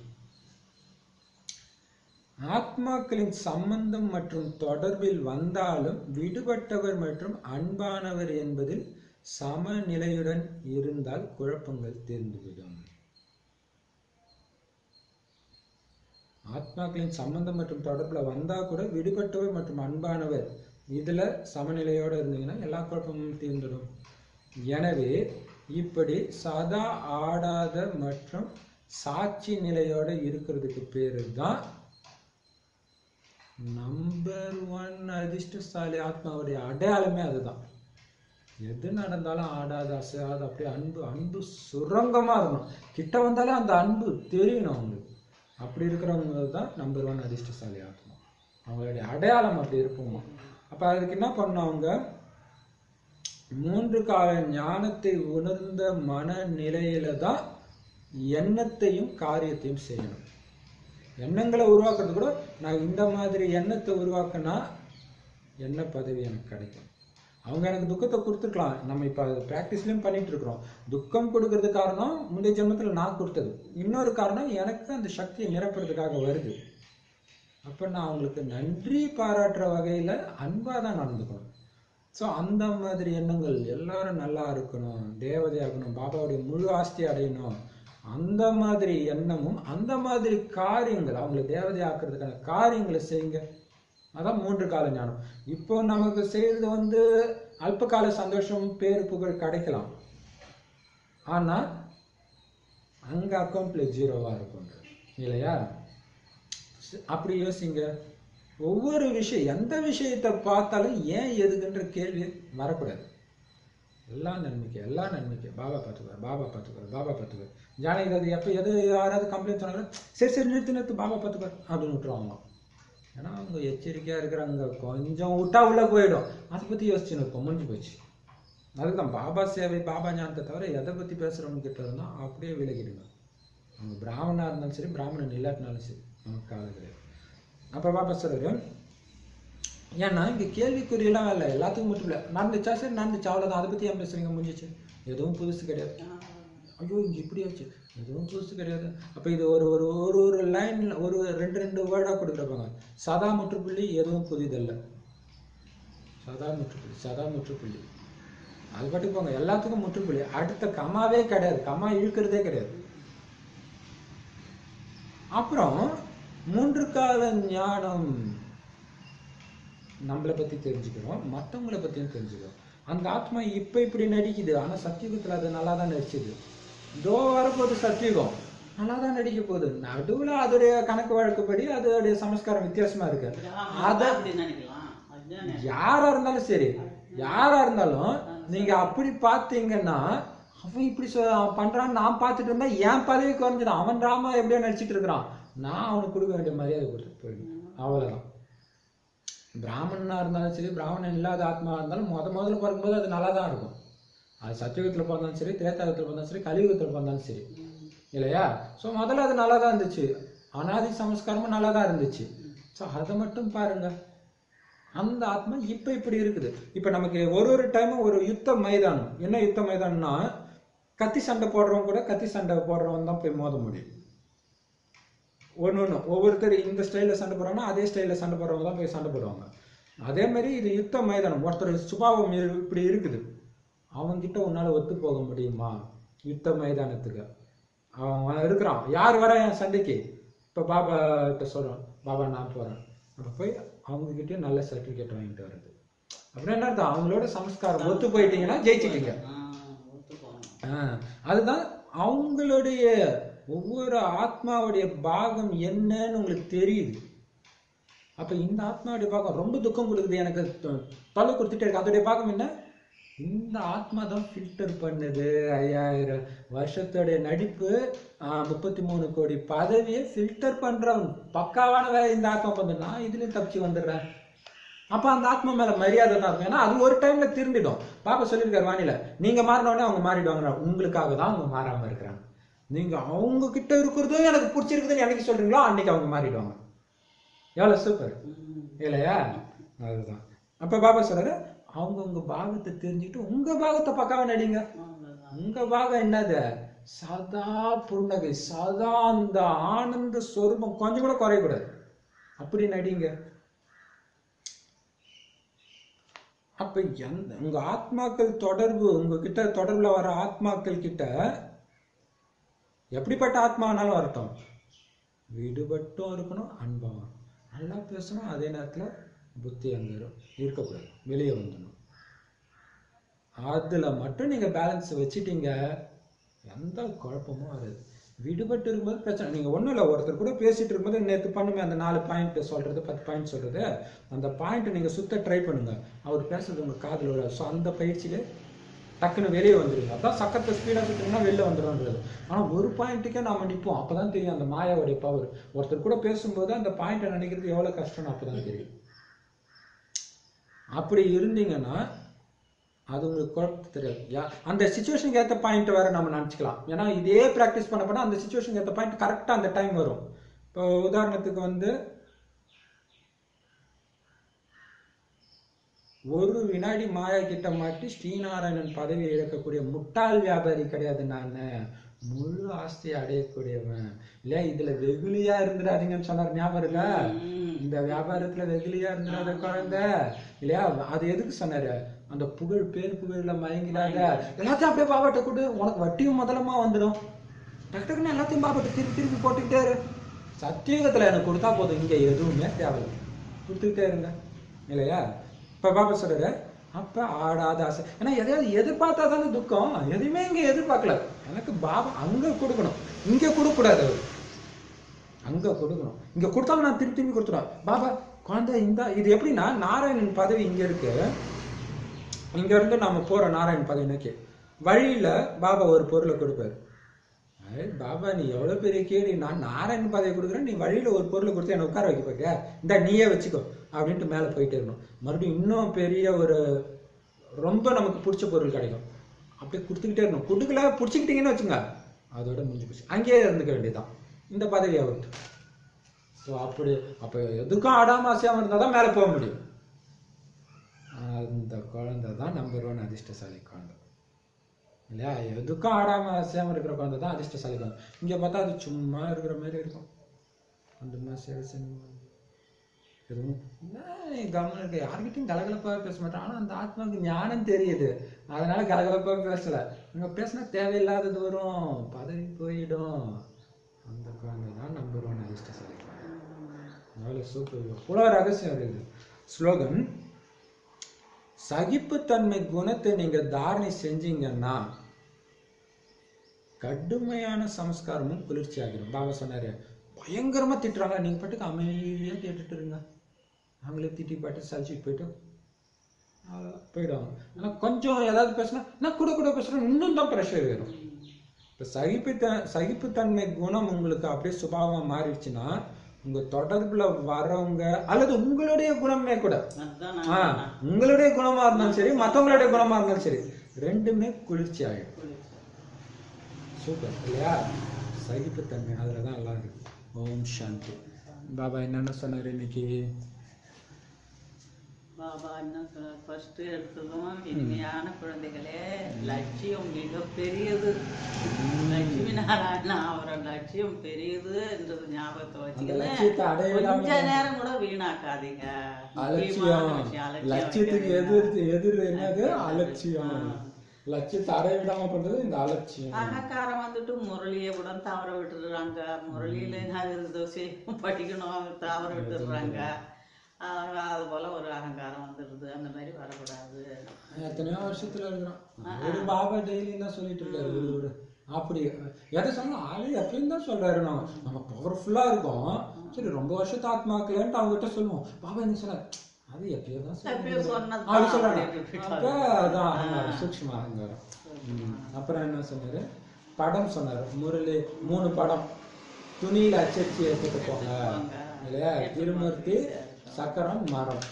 Speaker 1: ஆத்மாக்களின் சம்பந்தம் மற்றும் தொடர்பில் வந்தாலும் விடுபட்டவர் மற்றும் அன்பானவர் என்பதில் சமநிலையுடன் இருந்தால் குழப்பங்கள் தீர்ந்துவிடும். ஆத்மாக்களின் சம்பந்தம் மற்றும் தொடர்பில் வந்தால் கூட விடுபட்டவர் மற்றும் அன்பானவர் இதில் சமநிலையோடு இருந்தீங்கன்னா எல்லா குழப்பமும் தீர்ந்துடும். எனவே இப்படி சதா ஆடாத மற்றும் சாட்சி நிலையோடு இருக்கிறதுக்கு பேரு தான் நம்பர் 1 அதிர்ஷ்டசாலி ஆத்மாவுடைய அடையாளமே அதுதான். எது நடந்தாலும் ஆடாத அசையாத அப்படியே அன்பு சுரங்கமாக இருக்கணும். கிட்ட வந்தாலும் அந்த அன்பு தெரியணும் அவங்களுக்கு. அப்படி இருக்கிறவங்க தான் நம்பர் 1 அதிர்ஷ்டசாலி ஆத்மா. அவங்களுடைய அடையாளம் அப்படி இருக்குமா. அப்போ அதுக்கு என்ன பண்ணணும், அவங்க 3 கால ஞானத்தை உணர்ந்த மனநிலையில தான் எண்ணத்தையும் காரியத்தையும் செய்யணும். எண்ணங்களை உருவாக்குறது கூட நான் இந்த மாதிரி எண்ணத்தை உருவாக்கினா என்ன பதவி எனக்கு கிடைக்கும். அவங்க எனக்கு துக்கத்தை கொடுத்துருக்கலாம். நம்ம இப்போ அது ப்ராக்டிஸ்லையும் பண்ணிட்டு இருக்கிறோம். துக்கம் கொடுக்கறது காரணம் முந்தைய ஜென்மத்தில் நான் கொடுத்தது. இன்னொரு காரணம் எனக்கு அந்த சக்தியை நிரப்புறதுக்காக வருது. அப்போ நான் அவங்களுக்கு நன்றி பாராட்டுற வகையில் அன்பாக தான் நடந்துக்கணும். ஸோ அந்த மாதிரி எண்ணங்கள், எல்லாரும் நல்லா இருக்கணும், தேவதையாகணும், பாபாவுடைய முழு ஆஸ்தி அடையணும், அந்த மாதிரி எண்ணமும் அந்த மாதிரி காரியங்கள் அவங்களை தேவதை ஆக்குறதுக்கான காரியங்களை செய்யுங்க. அதான் 3 கால ஞானம். இப்போ நமக்கு செய்யறது வந்து அல்ப கால சந்தோஷம், பேரு புகழ் கிடைக்கலாம். ஆனா அங்க அக்கௌண்ட்ல 0வா இருக்கும் இல்லையா? அப்படி யோசிங்க. ஒவ்வொரு விஷயம், எந்த விஷயத்தை பார்த்தாலும் ஏன் எதுக்குன்ற கேள்வி வரக்கூடாது. எல்லா நன்மைக்கு பாபா பார்த்துக்குவார். ஜானகி அது எப்போ யாராவது கம்ப்ளைண்ட் சொன்னாலும் சரி நிறுத்து பாபா பார்த்துக்குவார் அப்படின்னு விட்டுருவாங்க. ஏன்னா அவங்க எச்சரிக்கையாக இருக்கிறாங்க. கொஞ்சம் விட்டா உள்ளே போயிடும். அதை பற்றி யோசிச்சுன்னு இருப்போம், முடிஞ்சு போச்சு. அதுதான் பாபா சேவை, பாபா ஞானத்தை தவிர எதை பற்றி பேசுகிறவங்க கிட்ட இருந்தால் அப்படியே விலகிடுங்க. அவங்க பிராமணாக இருந்தாலும் சரி, பிராமணன் இல்லாட்டினாலும் சரி, நமக்கு காலம் கிடையாது. அப்போ பாபா சொல்றாரு, ஏன்னா இங்கே கேள்விக்குறியெல்லாம் இல்லை, எல்லாத்துக்கும் மட்டும் இல்லை. நடந்துச்சா சரி நடந்துச்சு, அவ்வளோதான். அதை பற்றி ஏன் பேசுறீங்க, முடிஞ்சிச்சு. எதுவும் புதுசு கிடையாது. ஐயோ இங்கே இப்படி ஆச்சு, எதுவும் புதுசு கிடையாது. அப்போ இது ஒரு ஒரு ஒரு ஒரு லைனில் ஒரு ரெண்டு வேர்டாக கொடுக்குறப்பாங்க. சதா முற்றுப்புள்ளி எதுவும் புதிதல்ல. சதா முற்றுப்புள்ளி அது பாட்டுக்கு போங்க, எல்லாத்துக்கும் முற்றுப்புள்ளி. அடுத்த கமாவே கிடையாது, கமா இழுக்கிறதே கிடையாது. அப்புறம் 3 கால ஞானம், நம்மளை பற்றி தெரிஞ்சுக்கிறோம், மற்றவங்களை பற்றியும் தெரிஞ்சுக்கிறோம். அந்த ஆத்மா இப்போ இப்படி நடிக்குது, ஆனால் சத்தியுகத்தில் அது நல்லா தான் நடிச்சுது. இதோ வரப்போகுது சத்தியுகம், நல்லா தான் நடிக்க போகுது. நடுவில் அதோடைய கணக்கு வழக்குப்படி அதோடைய சமஸ்காரம் வித்தியாசமாக இருக்கு. அதை யாரா இருந்தாலும் சரி, யாரா இருந்தாலும் நீங்க அப்படி பார்த்தீங்கன்னா, அவன் இப்படி பண்றான்னு நான் பார்த்துட்டு இருந்தா என் பதவி குறைஞ்சிடும். அவன் டிராமா எப்படியோ நடிச்சிட்டு இருக்கிறான், நான் அவனுக்கு கொடுக்க வேண்டிய மரியாதை கொடுத்துட்டு போயிடும். அவ்வளவுதான். பிராமணனா இருந்தாலும் சரி, பிராமணன் இல்லாத ஆத்மா இருந்தாலும் முதல்ல பிறக்கும்போது அது நல்லா தான் இருக்கும். அது சத்தியுகத்தில் பிறந்தாலும் சரி, திரேதாயுகத்தில் பிறந்தாலும் சரி, கலியுகத்தில் பிறந்தாலும் சரி, இல்லையா? ஸோ முதல்ல அது நல்லா தான் இருந்துச்சு, அனாதி சமஸ்காரமும் நல்லா தான் இருந்துச்சு. ஸோ அதை மட்டும் பாருங்க. அந்த ஆத்மா இப்போ இப்படி இருக்குது. இப்போ நமக்கு ஒரு டைமும் ஒரு யுத்த மைதானம். என்ன யுத்த மைதானம்னா, கத்தி சண்டை போடுறவங்க கூட கத்தி சண்டை போடுறவங்க தான் போய் மோத முடியும். ஒன்று ஒவ்வொருத்தர் இந்த ஸ்டைலில் சண்டை போடுறாங்கன்னா அதே ஸ்டைலில் சண்டை போடுறவங்க தான் போய் சண்டை போடுவாங்க. அதே மாதிரி இது யுத்த மைதானம். ஒருத்தர் சுபாவம் இப்படி இருக்குது, அவன்கிட்ட உன்னால் ஒத்து போக முடியுமா? யுத்த மைதானத்துக்கு அவன் இருக்கிறான், யார் வர என் சண்டைக்கு? இப்போ பாபா கிட்ட சொல்கிறான், பாபா நான் போகிறேன். அப்போ போய் அவங்ககிட்டயும் நல்ல சர்டிஃபிகேட் வாங்கிட்டு வருது. அப்புறம் என்ன அர்த்தம்? அவங்களோட சம்ஸ்காரம் ஒத்து போயிட்டீங்கன்னா ஜெயிச்சிட்டீங்க. அதுதான் அவங்களுடைய ஒவ்வொரு ஆத்மாவுடைய பாகம் என்னன்னு உங்களுக்கு தெரியுது. அப்ப இந்த ஆத்மாவுடைய பாகம் ரொம்ப துக்கம் கொடுக்குது, எனக்கு தொலை கொடுத்துட்டே இருக்கு. அதோடைய பாகம் என்ன? இந்த ஆத்மா தான் ஃபில்டர் பண்ணுது. 5000 வருஷத்தோடைய நடிப்பு, 33 கோடி பதவியை ஃபில்டர் பண்றவன் பக்காவான வேலை இந்த ஆத்மா பண்ணுது. நான் இதுலயும் தப்பிச்சு வந்துடுறேன். அப்ப அந்த ஆத்மா மேல மரியாதை தான் இருக்கும். ஏன்னா அது ஒரு டைம்ல திரும்பிடும். பாப்பா சொல்லியிருக்காரு வானில, நீங்க மாறினோடனே அவங்க மாறிடுவாங்க. உங்களுக்காக தான் அவங்க மாறாம இருக்கிறாங்க. நீங்க அவங்க கிட்ட இருக்கிறதும் எனக்கு பிடிச்சிருக்குதுன்னு என்னைக்கு சொல்றீங்களோ அன்னைக்கு அவங்க மாறிடுவாங்க. எவ்வளவு சூப்பர் இல்லையா? அதுதான். அப்ப பாபா சொல்றாரு, அவங்கவுங்க பாகத்தை தெரிஞ்சுட்டு உங்க பாகத்தை பக்காவா நடிங்க. உங்க பாகம் என்னது? சதா புன்னகை, சதா அந்த ஆனந்த சொரூபம் கொஞ்சம் கூட குறையக்கூடாது, அப்படி நடிங்க. அப்ப உங்க ஆத்மாக்கள் தொடர்பு, உங்ககிட்ட தொடர்புல வர ஆத்மாக்கள் கிட்ட எப்படிப்பட்ட ஆத்மானாலும் வரட்டும், விடுபட்டும் இருக்கணும், அன்பாகும், நல்லா பேசணும். அதே நேரத்துல புத்தி அங்க இருக்கக்கூடாது, வெளியே வந்துடணும். அதுல மட்டும் நீங்க பேலன்ஸ் வச்சுட்டீங்க, எந்த குழப்பமும் வராது. விடுபட்டு இருக்கும்போது பிரச்சனை. நீங்க ஒண்ணும் இல்லை, ஒருத்தர் கூட பேசிட்டு இருக்கும்போது நேற்று பண்ணுமே அந்த 4 பாயிண்ட் சொல்றது, 10 பாயிண்ட் சொல்றது, அந்த பாயிண்ட் நீங்க சுத்த ட்ரை பண்ணுங்க. அவர் பேசுறது உங்க காதுல விடாது. ஸோ அந்த பயிற்சியில டக்குன்னு வெளியே வந்துடுங்க. அதான் சக்கத்தை ஸ்பீடாக சுற்றுனா வெளில வந்துடும்ன்றது. ஆனால் ஒரு பாயிண்ட்டுக்கே நாம நிற்போம், அப்போதான் தெரியும் அந்த மாயாவுடைய பவர். ஒருத்தர் கூட பேசும்போது அந்த பாயிண்ட்டை நினைக்கிறது எவ்வளோ கஷ்டம்னு அப்போதான் தெரியும். அப்படி இருந்தீங்கன்னா அது உங்களுக்கு குழப்பம் தெரியாது. அந்த சிச்சுவேஷனுக்கு ஏற்ற பாயிண்ட் வேற நம்ம நினச்சிக்கலாம். ஏன்னா இதே ப்ராக்டிஸ் பண்ண போனால் அந்த சிச்சுவேஷனுக்கு ஏற்ற பாயிண்ட் கரெக்டாக அந்த டைம் வரும். இப்போ உதாரணத்துக்கு வந்து ஒரு வினாடி மாயா கிட்ட மாட்டி ஸ்ரீநாராயணன் பதவியை இழக்கக்கூடிய முட்டாள் வியாபாரி கிடையாது நான், முழு ஆஸ்தியை அடையக்கூடியவன். இல்லையா? இதுல வெகுலியா இருந்துடாதீங்கன்னு சொன்னார், ஞாபகம் இருக்கா? இந்த வியாபாரத்துல வெகுலியா இருந்துடாத குழந்தை, இல்லையா? அது எதுக்கு சொன்னாரு? அந்த புகழ், பேர் புகழ்ல மயங்கிடாத, எல்லாத்தையும் அப்படியே பாபாட்ட கூட்டு, உனக்கு வட்டியும் முதலமா வந்துடும். டக்குன்னு எல்லாத்தையும் பாபாட்ட திருப்பி போட்டுக்கிட்டே இரு. சத்தியுகத்துல எனக்கு கொடுத்தா போதும், இங்க எதுவுமே தேவையில்லை, கொடுத்துக்கிட்டே இருங்க, இல்லையா? இப்ப பாபா சொல்றாரு, அப்ப ஆடாத ஆசை. ஏன்னா எதையாவது எதிர்பார்த்தா தானே துக்கம். எதுவுமே இங்க எதிர்பார்க்கல. எனக்கு பாபா அங்க கொடுக்கணும், இங்க கொடுக்க கூடாது. அவர் அங்க கொடுக்கணும், இங்க கொடுத்தாலும் நான் திருப்பி கொடுத்துருவேன். பாபா குழந்தை இந்த இது எப்படின்னா, நாராயணன் பதவி இங்க இருக்கு, இங்க இருந்து நாம போறோம் நாராயணன் பதவி நோக்கி. வழியில பாபா ஒரு பொருளை கொடுப்பாரு. பாபா நீ எவ்வளவு பெரிய கேடி, நான் நாராயணன் பதவி கொடுக்குறேன், நீ வழியில ஒரு பொருளை கொடுத்து என்னை உட்கார வைக்க போக, இந்த நீயே வச்சுக்கோ அப்படின்ட்டு மேலே போயிட்டே இருக்கணும். மறுபடியும் இன்னும் பெரிய ஒரு ரொம்ப நமக்கு பிடிச்ச பொருள் கிடைக்கும், அப்படியே கொடுத்துக்கிட்டே இருக்கணும். கொடுக்கல பிடிச்சிக்கிட்டீங்கன்னு வச்சுங்க, அதோட முடிஞ்சு போச்சு, அங்கேயே இருந்துக்க வேண்டியதுதான் இந்த பதவியை விட்டு. ஸோ அப்படி அப்போ எதுக்கும் ஆடாம அசையாம இருந்தால் தான் மேலே போக முடியும். அந்த குழந்தை தான் நம்பர் 1 அதிர்ஷ்டசாலி குழந்தை இல்லையா. எதுக்கும் ஆடாம அசையாம இருக்கிற குழந்தை தான் அதிர்ஷ்டசாலி குழந்தை. இங்க பார்த்தா அது சும்மா இருக்கிற மாதிரி இருக்கும். அந்த மாதிரி எதுவும் கவனம் இருக்கு, யார்கிட்டையும் கலகலப்பாக பேச மாட்டேன். ஆனா அந்த ஆத்மாவுக்கு ஞானம் தெரியுது, அதனால கலகலப்பாக பேசல. அங்க பேசினா தேவையில்லாதது வரும், பதவி போயிடும். அந்த குழந்தை தான் நம்பர் 1 அதிர்ஷ்டசாலி. அவ்வளோ சூப்பர். இவ்வளோ ரகசியம் இருக்குது. ஸ்லோகன்: சகிப்புத்தன்மை குணத்தை நீங்க தாரணை செஞ்சீங்கன்னா கடுமையான சமஸ்காரமும் குளிர்ச்சி ஆகிடும். பாபா சொன்னாரு, பயங்கரமா திட்டுறாங்க, நீங்க பாட்டுக்கு அமைதியா கேட்டுட்டு இருங்க, அவங்களே திட்டி பாட்டு சலிச்சுட்டு போயிடுவாங்க. ஆனா கொஞ்சம் ஏதாவது பேசினா நான் கூட பேசுறேன், இன்னும் தான் ப்ரெஷர் வரும். இப்போ சகிப்புத்தன்மை குணம் உங்களுக்கு அப்படியே சுபாவமா மாறிடுச்சுன்னா உங்க தொடர்புல வரவங்க அல்லது உங்களுடைய குணமே கூட, உங்களுடைய குணமா இருந்தாலும் சரி மற்றவங்களுடைய குணமா இருந்தாலும் சரி, ரெண்டுமே குளிர்ச்சி ஆகிடும். சூப்பர் இல்லையா. சகிப்புத்தன்மை அதுலதான் எல்லாம் இருக்கு. ஓம் சாந்தி. பாபா என்னென்ன சொன்னார் இன்னைக்கு?
Speaker 2: பாபா என்ன சொன்னார்? ஃபர்ஸ்ட் எடுத்ததும், இனிமையான குழந்தைகளே, லட்சியம் மிக பெரியது. லட்சுமி நாராயணா அவரோட லட்சியம் பெரியது என்றது ஞாபகத்தை வச்சுக்கிட்டு கொஞ்ச நேரம் கூட வீணாக்காதீங்க.
Speaker 1: லட்சியத்துக்கு எதிர் என்னது? அலட்சியம். லட்சியத்தை அடைய விடாம பண்றது இந்த அலட்சியம்.
Speaker 2: அகங்காரம் வந்துட்டு முரளியை கூட தவற விட்டுடுறாங்க. முரளியில படிக்கணும் தவற விட்டுடுறாங்க. அது போல ஒரு அகங்காரம் வந்துடுது. அந்த மாதிரி வரக்கூடாது.
Speaker 1: எத்தனையோ வருஷத்துல இருக்கிறோம். பாபா டெய்லி என்ன சொல்லிட்டு இருக்காரு, அப்படி எதை சொன்னா ஆளு எப்பயும் தான் சொல்றாரு. நம்ம பவர்ஃபுல்லா இருக்கோம், சரி ரொம்ப வருஷத்து ஆத்மாக்கலன்ட்டு அவங்க கிட்ட சொல்லுவோம். பாபா என்ன சொன்னார், அது எப்பயோதான் சொல்றாங்க. அதான் சூக்ஷ்ம அகங்காரம். அப்புறம் என்ன சொன்னாரு, படம் சொன்னாரு. முரளி 3 படம் துணியில அச்சடிச்சு எடுத்துட்டு போங்க இல்லையா. திருமூர்த்தி, சக்கரம், மரம்.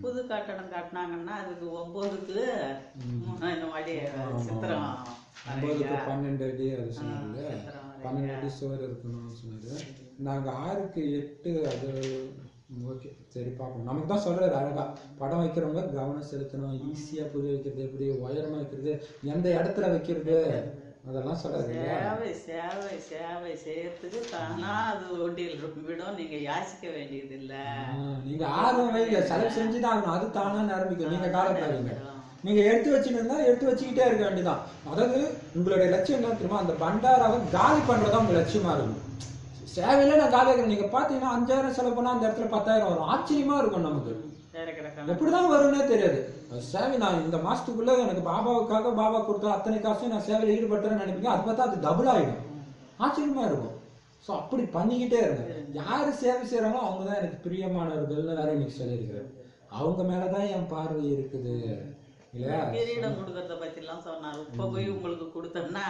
Speaker 2: புது கட்டடம் காட்டினாங்கன்னா அதுக்கு 9க்கு சித்திரம்
Speaker 1: 9க்கு 12 அடி அது சொன்னாரு. 12 அடி சுவர் இருக்கணும்னு சொன்னாரு. நாங்க 6க்கு 8 அது ஓகே சரி பார்ப்போம். நமக்கு தான் சொல்றாரு அழகா, படம் வைக்கிறவங்க கவனம் செலுத்தணும், ஈஸியா புரிய வைக்கிறது எப்படி, உயரமா வைக்கிறது, எந்த இடத்துல வைக்கிறது, அதெல்லாம் சொல்றாரு.
Speaker 2: சேவை சேவை சேவை செய்யறதுக்கு தானா அது ஒண்டியில் விடும். நீங்க யாசிக்க வேண்டியது இல்ல.
Speaker 1: நீங்க ஆர்வம் வைங்க, செலவு செஞ்சுதான் ஆகணும். அது தானா ஆரம்பிக்கும். நீங்க காலத்தாங்க நீங்க எடுத்து வச்சுருந்தா எடுத்து வச்சுக்கிட்டே இருக்க வேண்டியதான். அதாவது உங்களுடைய லட்சியம் என்ன தெரியுமா, அந்த பண்டாராவை காலி பண்றதா உங்க லட்சியமா இருக்கும். சேவையில நான் காலி ஆகிறேன். நீங்க பாத்தீங்கன்னா 5000 செலவு பண்ணா அந்த இடத்துல 10,000 வரும். ஆச்சரியமா இருக்கும் நமக்கு. எப்படிதான் வரும்னே தெரியாது. சேவை நான் இந்த மாசத்துக்குள்ள எனக்கு பாபாவுக்காக பாபா கொடுத்த அத்தனை காசையும் நான் சேவையில் ஈடுபட்டுறேன்னு நினைப்பீங்க. அது பார்த்தா அது டபுள் ஆயிடும். ஆச்சரியமா இருக்கும். ஸோ அப்படி பண்ணிக்கிட்டே இருங்க. யாரு சேவை செய்யறாங்களோ அவங்க தான் எனக்கு பிரியமானவர்கள்னு வேற இன்னைக்கு சொல்லியிருக்கிறேன். அவங்க மேலதான் என் பார்வை இருக்குது இல்லையா.
Speaker 2: கிரீடம் கொடுக்கறத பத்தி எல்லாம் சொன்னார். இப்ப போய் உங்களுக்கு கொடுத்தோம்னா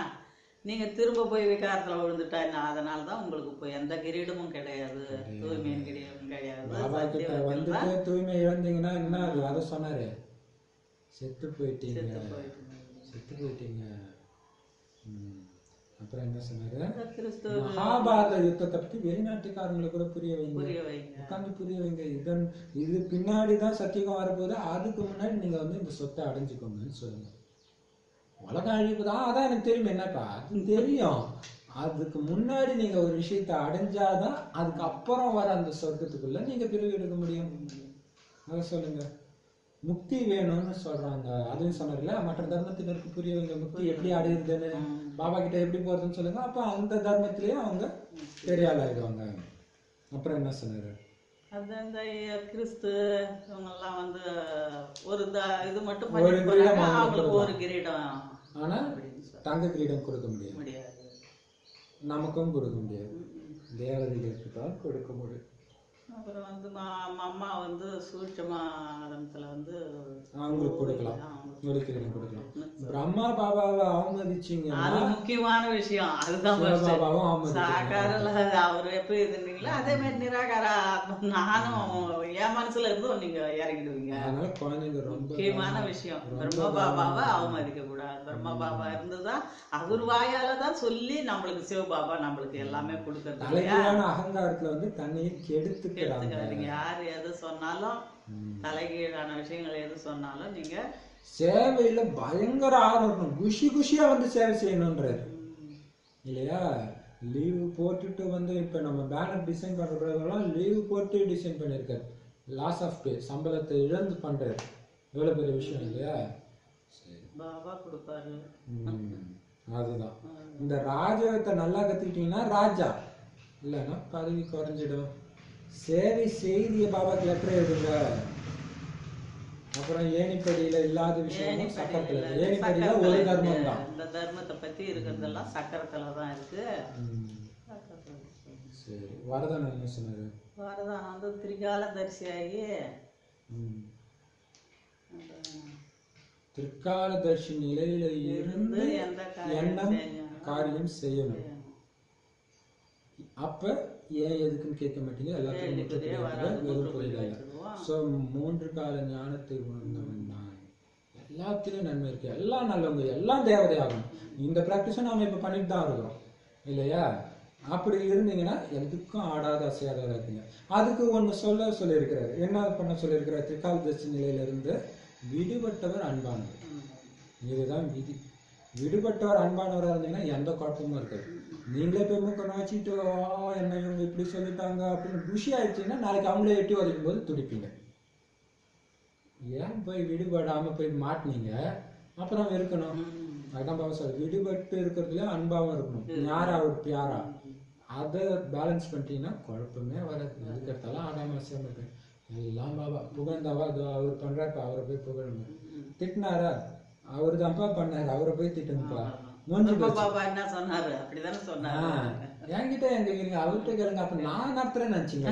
Speaker 2: நீங்க திரும்ப போய் விகாரத்துல விழுந்துட்டா அதனாலதான் உங்களுக்கு போய் எந்த கிரீடமும் கிடையாது, தூய்மையின் கிரீடமும் கிடையாது.
Speaker 1: பாபா கிட்ட வந்துட்டு தூய்மை இழந்தீங்கன்னா என்ன அது அதை சொன்னாரு, செத்து போயிட்டீங்க. அப்புறம் என்ன சொன்னாரு, மகாபாரத யுத்தத்தை பத்தி வெளிநாட்டுக்காரங்களுக்கு கூட புரிய வைங்க, உட்காந்து புரிய வைங்க. இது பின்னாடிதான் சத்தியகம் வரப்போகுது, அதுக்கு முன்னாடி நீங்க இந்த சொத்தை அடைஞ்சுக்கோங்கன்னு சொல்லுங்க. உலகம் அழிப்புதான், அதான் எனக்கு தெரியும். என்னப்பா அது தெரியும். அதுக்கு முன்னாடி நீங்க ஒரு விஷயத்த அடைஞ்சாதான் அதுக்கப்புறம் வர அந்த சொர்க்கத்துக்குள்ள நீங்க பிரிவு எடுக்க முடியும். அதை சொல்லுங்க. முக்தி வேணும்னு சொல்றாங்க, அதையும் சொன்னார்ல. மற்ற தர்மத்தினருக்கு புரிய வைங்க முக்தி எப்படி அடையுதுன்னு, பாபா கிட்ட எப்படி போறதுன்னு சொல்லுங்க. அப்ப அந்த தர்மத்திலேயே அவங்க பெரிய ஆள் ஆயிடுவாங்க. அப்புறம் என்ன சொன்னாரு,
Speaker 2: அது இந்த கிறிஸ்து இவங்கெல்லாம் ஒரு இது மட்டும் அவங்களுக்கு ஒரு கிரீடம்,
Speaker 1: ஆனா தங்க கிரீடம் கொடுக்க முடியாது, நமக்கும் கொடுக்க முடியாது, தேவதைகளுக்கு தான் கொடுக்க முடியும்.
Speaker 2: அப்புறம் அம்மா சூட்சமாதத்துல
Speaker 1: அவங்களுக்கு கொடுக்கலாம், கிரீடம் கொடுக்கலாம். பிரம்மா பாபாவை அவமதிச்சீங்க,
Speaker 2: அது முக்கியமான விஷயம். அதுதான் அவரு எப்படி இருந்தீங்களோ அதே மாதிரி நிராகார நானும் என் மனசுல இருந்தும் நீங்க இறங்கிடுவீங்க.
Speaker 1: அதனால குழந்தைங்க ரொம்ப
Speaker 2: முக்கியமான விஷயம். பிரம்ம பாபாவை அவமதிக்க கூடாது. பிரம்ம பாபா இருந்துதான் அவர் வாயாலதான் சொல்லி நம்மளுக்கு சிவபாபா நம்மளுக்கு எல்லாமே கொடுக்கறது.
Speaker 1: அகங்காரத்துல தண்ணியை கெடுத்துக்கிறாங்க.
Speaker 2: எடுத்துக்காதீங்க. யார் எது சொன்னாலும் தலைகீழான விஷயங்கள் எது சொன்னாலும் நீங்க
Speaker 1: சேவையில பயங்கர ஆர்வம் இருக்கணும். குஷி குஷியா வந்து சேவை செய்யணுன்றாரு இல்லையா? லீவு போட்டுட்டு வந்து இப்ப நம்ம பேனர் டிசைன் பண்றதுலாம் லீவு போட்டு டிசைன் பண்ணியிருக்காரு. லாஸ் ஆஃப் பே, சம்பளத்தை இழந்து பண்றாரு. எவ்வளவு பெரிய விஷயம் இல்லையா? சரி,
Speaker 2: பாபா கொடுப்பாரு.
Speaker 1: அதுதான். இந்த ராஜகத்தை நல்லா கத்துக்கிட்டீங்கன்னா ராஜா, இல்லைன்னா பதவி குறைஞ்சிடும். சேவை செய்திய பாபாக்கு லெட்டர் எழுதுங்க. அப்புறம் ஏணிப்படியில இல்லாத விஷயம் சக்கரத்துல, ஏணிப்படியில ஒரு தர்மம் தான்.
Speaker 2: இந்த தர்மத்தை பத்தி இருக்கிறதெல்லாம் சக்கரத்துல தான் இருக்கு.
Speaker 1: சரி, வரதானம் என்ன சொன்னாரு?
Speaker 2: வரதானம் வந்து திரிகால தரிசியாகி
Speaker 1: திரிகால தரிசி நிலையில இருந்து எண்ணம் காரியம் செய்யணும். அப்ப ஏன் எதுக்குன்னு கேட்க மாட்டீங்க, எல்லாத்தையும் புரியல. சோ 3 கால ஞானத்தை உணர்ந்தவன் தான். எல்லாத்திலும் நன்மை இருக்கு, எல்லாம் நல்லவங்க, எல்லாம் தேவதையாகணும். இந்த பிராக்டிஸை நாம இப்ப பண்ணிட்டு தான் இருக்கிறோம் இல்லையா? அப்படி இருந்தீங்கன்னா எதுக்கும் ஆடாத அசையாதவராக இருக்குங்க. அதுக்கு ஒண்ணு சொல்லியிருக்கிறாரு. என்ன பண்ண சொல்லியிருக்கிறார்? திரிகால தரிசி நிலையில இருந்து விடுபட்டவர் அன்பானவர். இதுதான் விதி. விடுபட்டவர் அன்பானவராக இருந்தீங்கன்னா எந்த குழப்பமும் இருக்காது. நீங்களே போய் மூக்க நோச்சிட்டு என்ன இவங்க இப்படி சொல்லிட்டாங்க அப்படின்னு குஷி ஆயிடுச்சுன்னா நாளைக்கு அவங்களே எட்டி உதைக்கும் போது துடிப்பீங்க. ஏன் போய் விடுபடாம போய் மாட்டினீங்க? அப்புறம் இருக்கணும். அதான் பாபா சார், விடுபட்டு இருக்கிறதுல அன்பாவும் இருக்கணும். யாரா ஒரு பியாரா, அதை பேலன்ஸ் பண்ணிட்டீங்கன்னா குழப்பமே வராது. எதுக்கெடுத்தாலும் ஆடாம அசையாம இருக்கு. எல்லாம் பாபா புகழ்ந்தாவா, அவர் பண்றாப்பா, அவரை போய் புகழுங்க. திட்டினாரா, அவரு தான்ப்பா பண்ணாரு, அவரை போய் திட்டுங்கப்பா.
Speaker 2: பாபா என்ன சொன்னாரு? அப்படிதானே சொன்னாரு.
Speaker 1: என்கிட்ட எங்க கேளுங்க, அவர்கிட்ட கேளுங்க. அப்ப நான் நடத்துறேன்னு நினைச்சீங்க?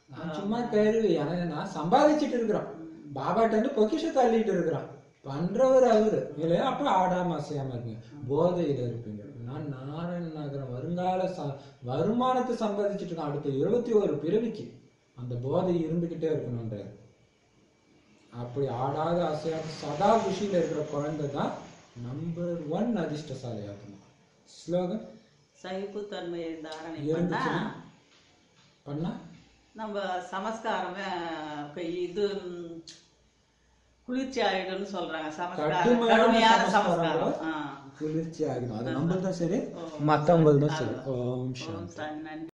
Speaker 1: நான் சும்மா கேள்வி. நான் சம்பாதிச்சுட்டு இருக்கிறோம், பாபாட்ட வந்து பொக்கிஷத்தை அள்ளிட்டு இருக்கிறோம். பண்றவர் அவரு இல்லையா? அப்ப ஆடாம அசையாம இருப்பீங்க, போதையில இருப்பீங்க. நான் நாராயண நகரம் வருங்கால வருமானத்தை சம்பாதிச்சுட்டு இருக்கேன். அடுத்த 21 பிறவிக்கு அந்த போதை இருந்துகிட்டே இருக்கணும்ன்றாரு. அப்படி ஆடாத அசையாத சதா குஷியில இருக்கிற குழந்தை தான் நம்பர் 1 அதிர்ஷ்டசாலி ஆகும். ஸ்லோகன்
Speaker 2: சகிப்புத்தன்மையை தாரணை
Speaker 1: பண்ணா
Speaker 2: நம்ம சமஸ்காரமே இது குளிர்ச்சி ஆயிடும்னு சொல்றாங்க. கடுமையான சமஸ்காரம்
Speaker 1: குளிர்ச்சி ஆகிடும். அது நம்மள்தான் சரி, மற்றவங்கள்தான் சரி. ஓம் சாந்தி.
Speaker 2: நன்றி.